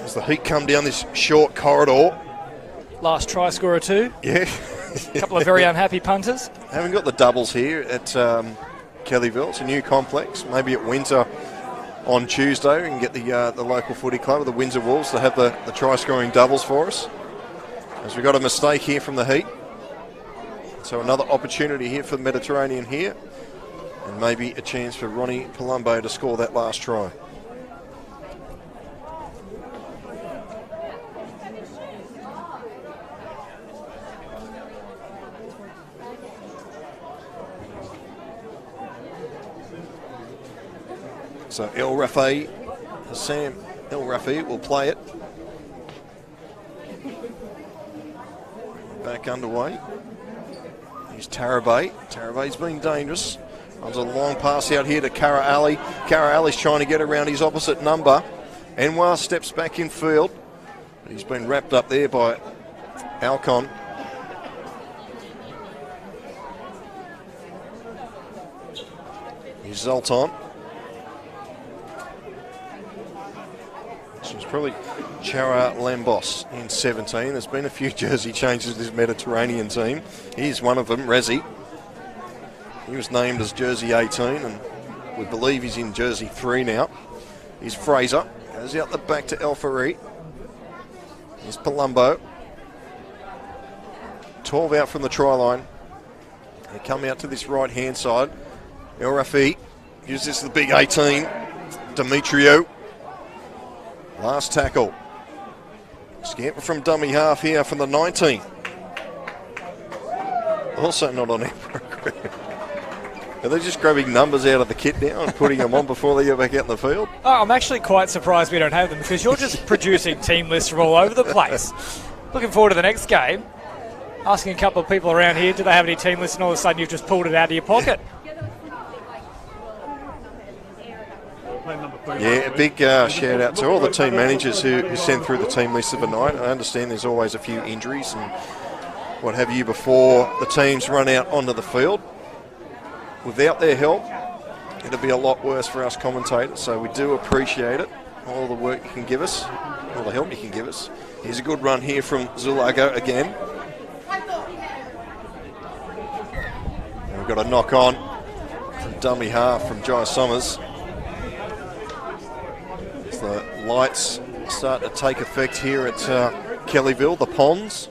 As the Heat come down this short corridor. Last try scorer too. Yeah. A couple of very unhappy punters. Haven't got the doubles here at Kellyville. It's a new complex. Maybe at Windsor on Tuesday we can get the local footy club, the Windsor Wolves, to have the try scoring doubles for us. As we got a mistake here from the Heat. So another opportunity here for the Mediterranean here. And maybe a chance for Ronnie Palumbo to score that last try. So El Rafi, Sam El Rafi will play it. Back underway. Here's Tarabay. Tarabay's been dangerous. Runs a long pass out here to Kara Ali. Kara Ali's trying to get around his opposite number. Anwar steps back in field. But he's been wrapped up there by Alcon. Here's Zoltan. This was probably Chara Lambos in 17. There's been a few jersey changes to this Mediterranean team. Here's one of them, Rezzy. He was named as jersey 18 and we believe he's in jersey 3 now. Here's Fraser. Goes out the back to El Farid. Here's Palumbo. 12 out from the try line. They come out to this right-hand side. El Rafi uses the big 18. Demetrio. Last tackle. Scamper from dummy half here from the 19. Also not on our program. Are they just grabbing numbers out of the kit now and putting them on before they go back out in the field? Oh, I'm actually quite surprised we don't have them because you're just producing team lists from all over the place. Looking forward to the next game. Asking a couple of people around here, do they have any team lists, and all of a sudden you've just pulled it out of your pocket. Yeah, a big shout out to all the team managers who send through the team list of the night. I understand there's always a few injuries and what have you before the teams run out onto the field. Without their help, it'll be a lot worse for us commentators, so we do appreciate it. All the work you can give us, all the help you can give us. Here's a good run here from Zulago again. And we've got a knock on from dummy half from Jai Summers. As the lights start to take effect here at Kellyville, the Ponds.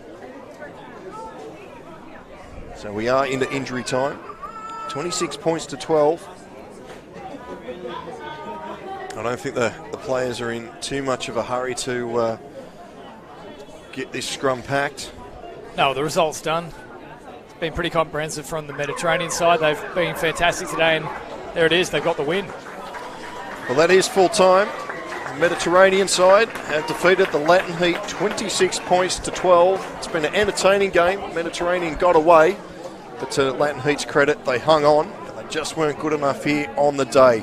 So we are into injury time. 26 points to 12. I don't think the players are in too much of a hurry to get this scrum packed. No, the result's done. It's been pretty comprehensive from the Mediterranean side. They've been fantastic today, and there it is. They've got the win. Well, that is full time. The Mediterranean side have defeated the Latin Heat 26 points to 12. It's been an entertaining game. Mediterranean got away. But to Latin Heat's credit, they hung on, but they just weren't good enough here on the day.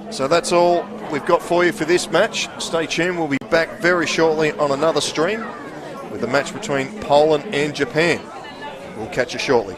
So that's all we've got for you for this match. Stay tuned, we'll be back very shortly on another stream with a match between Poland and Japan. We'll catch you shortly.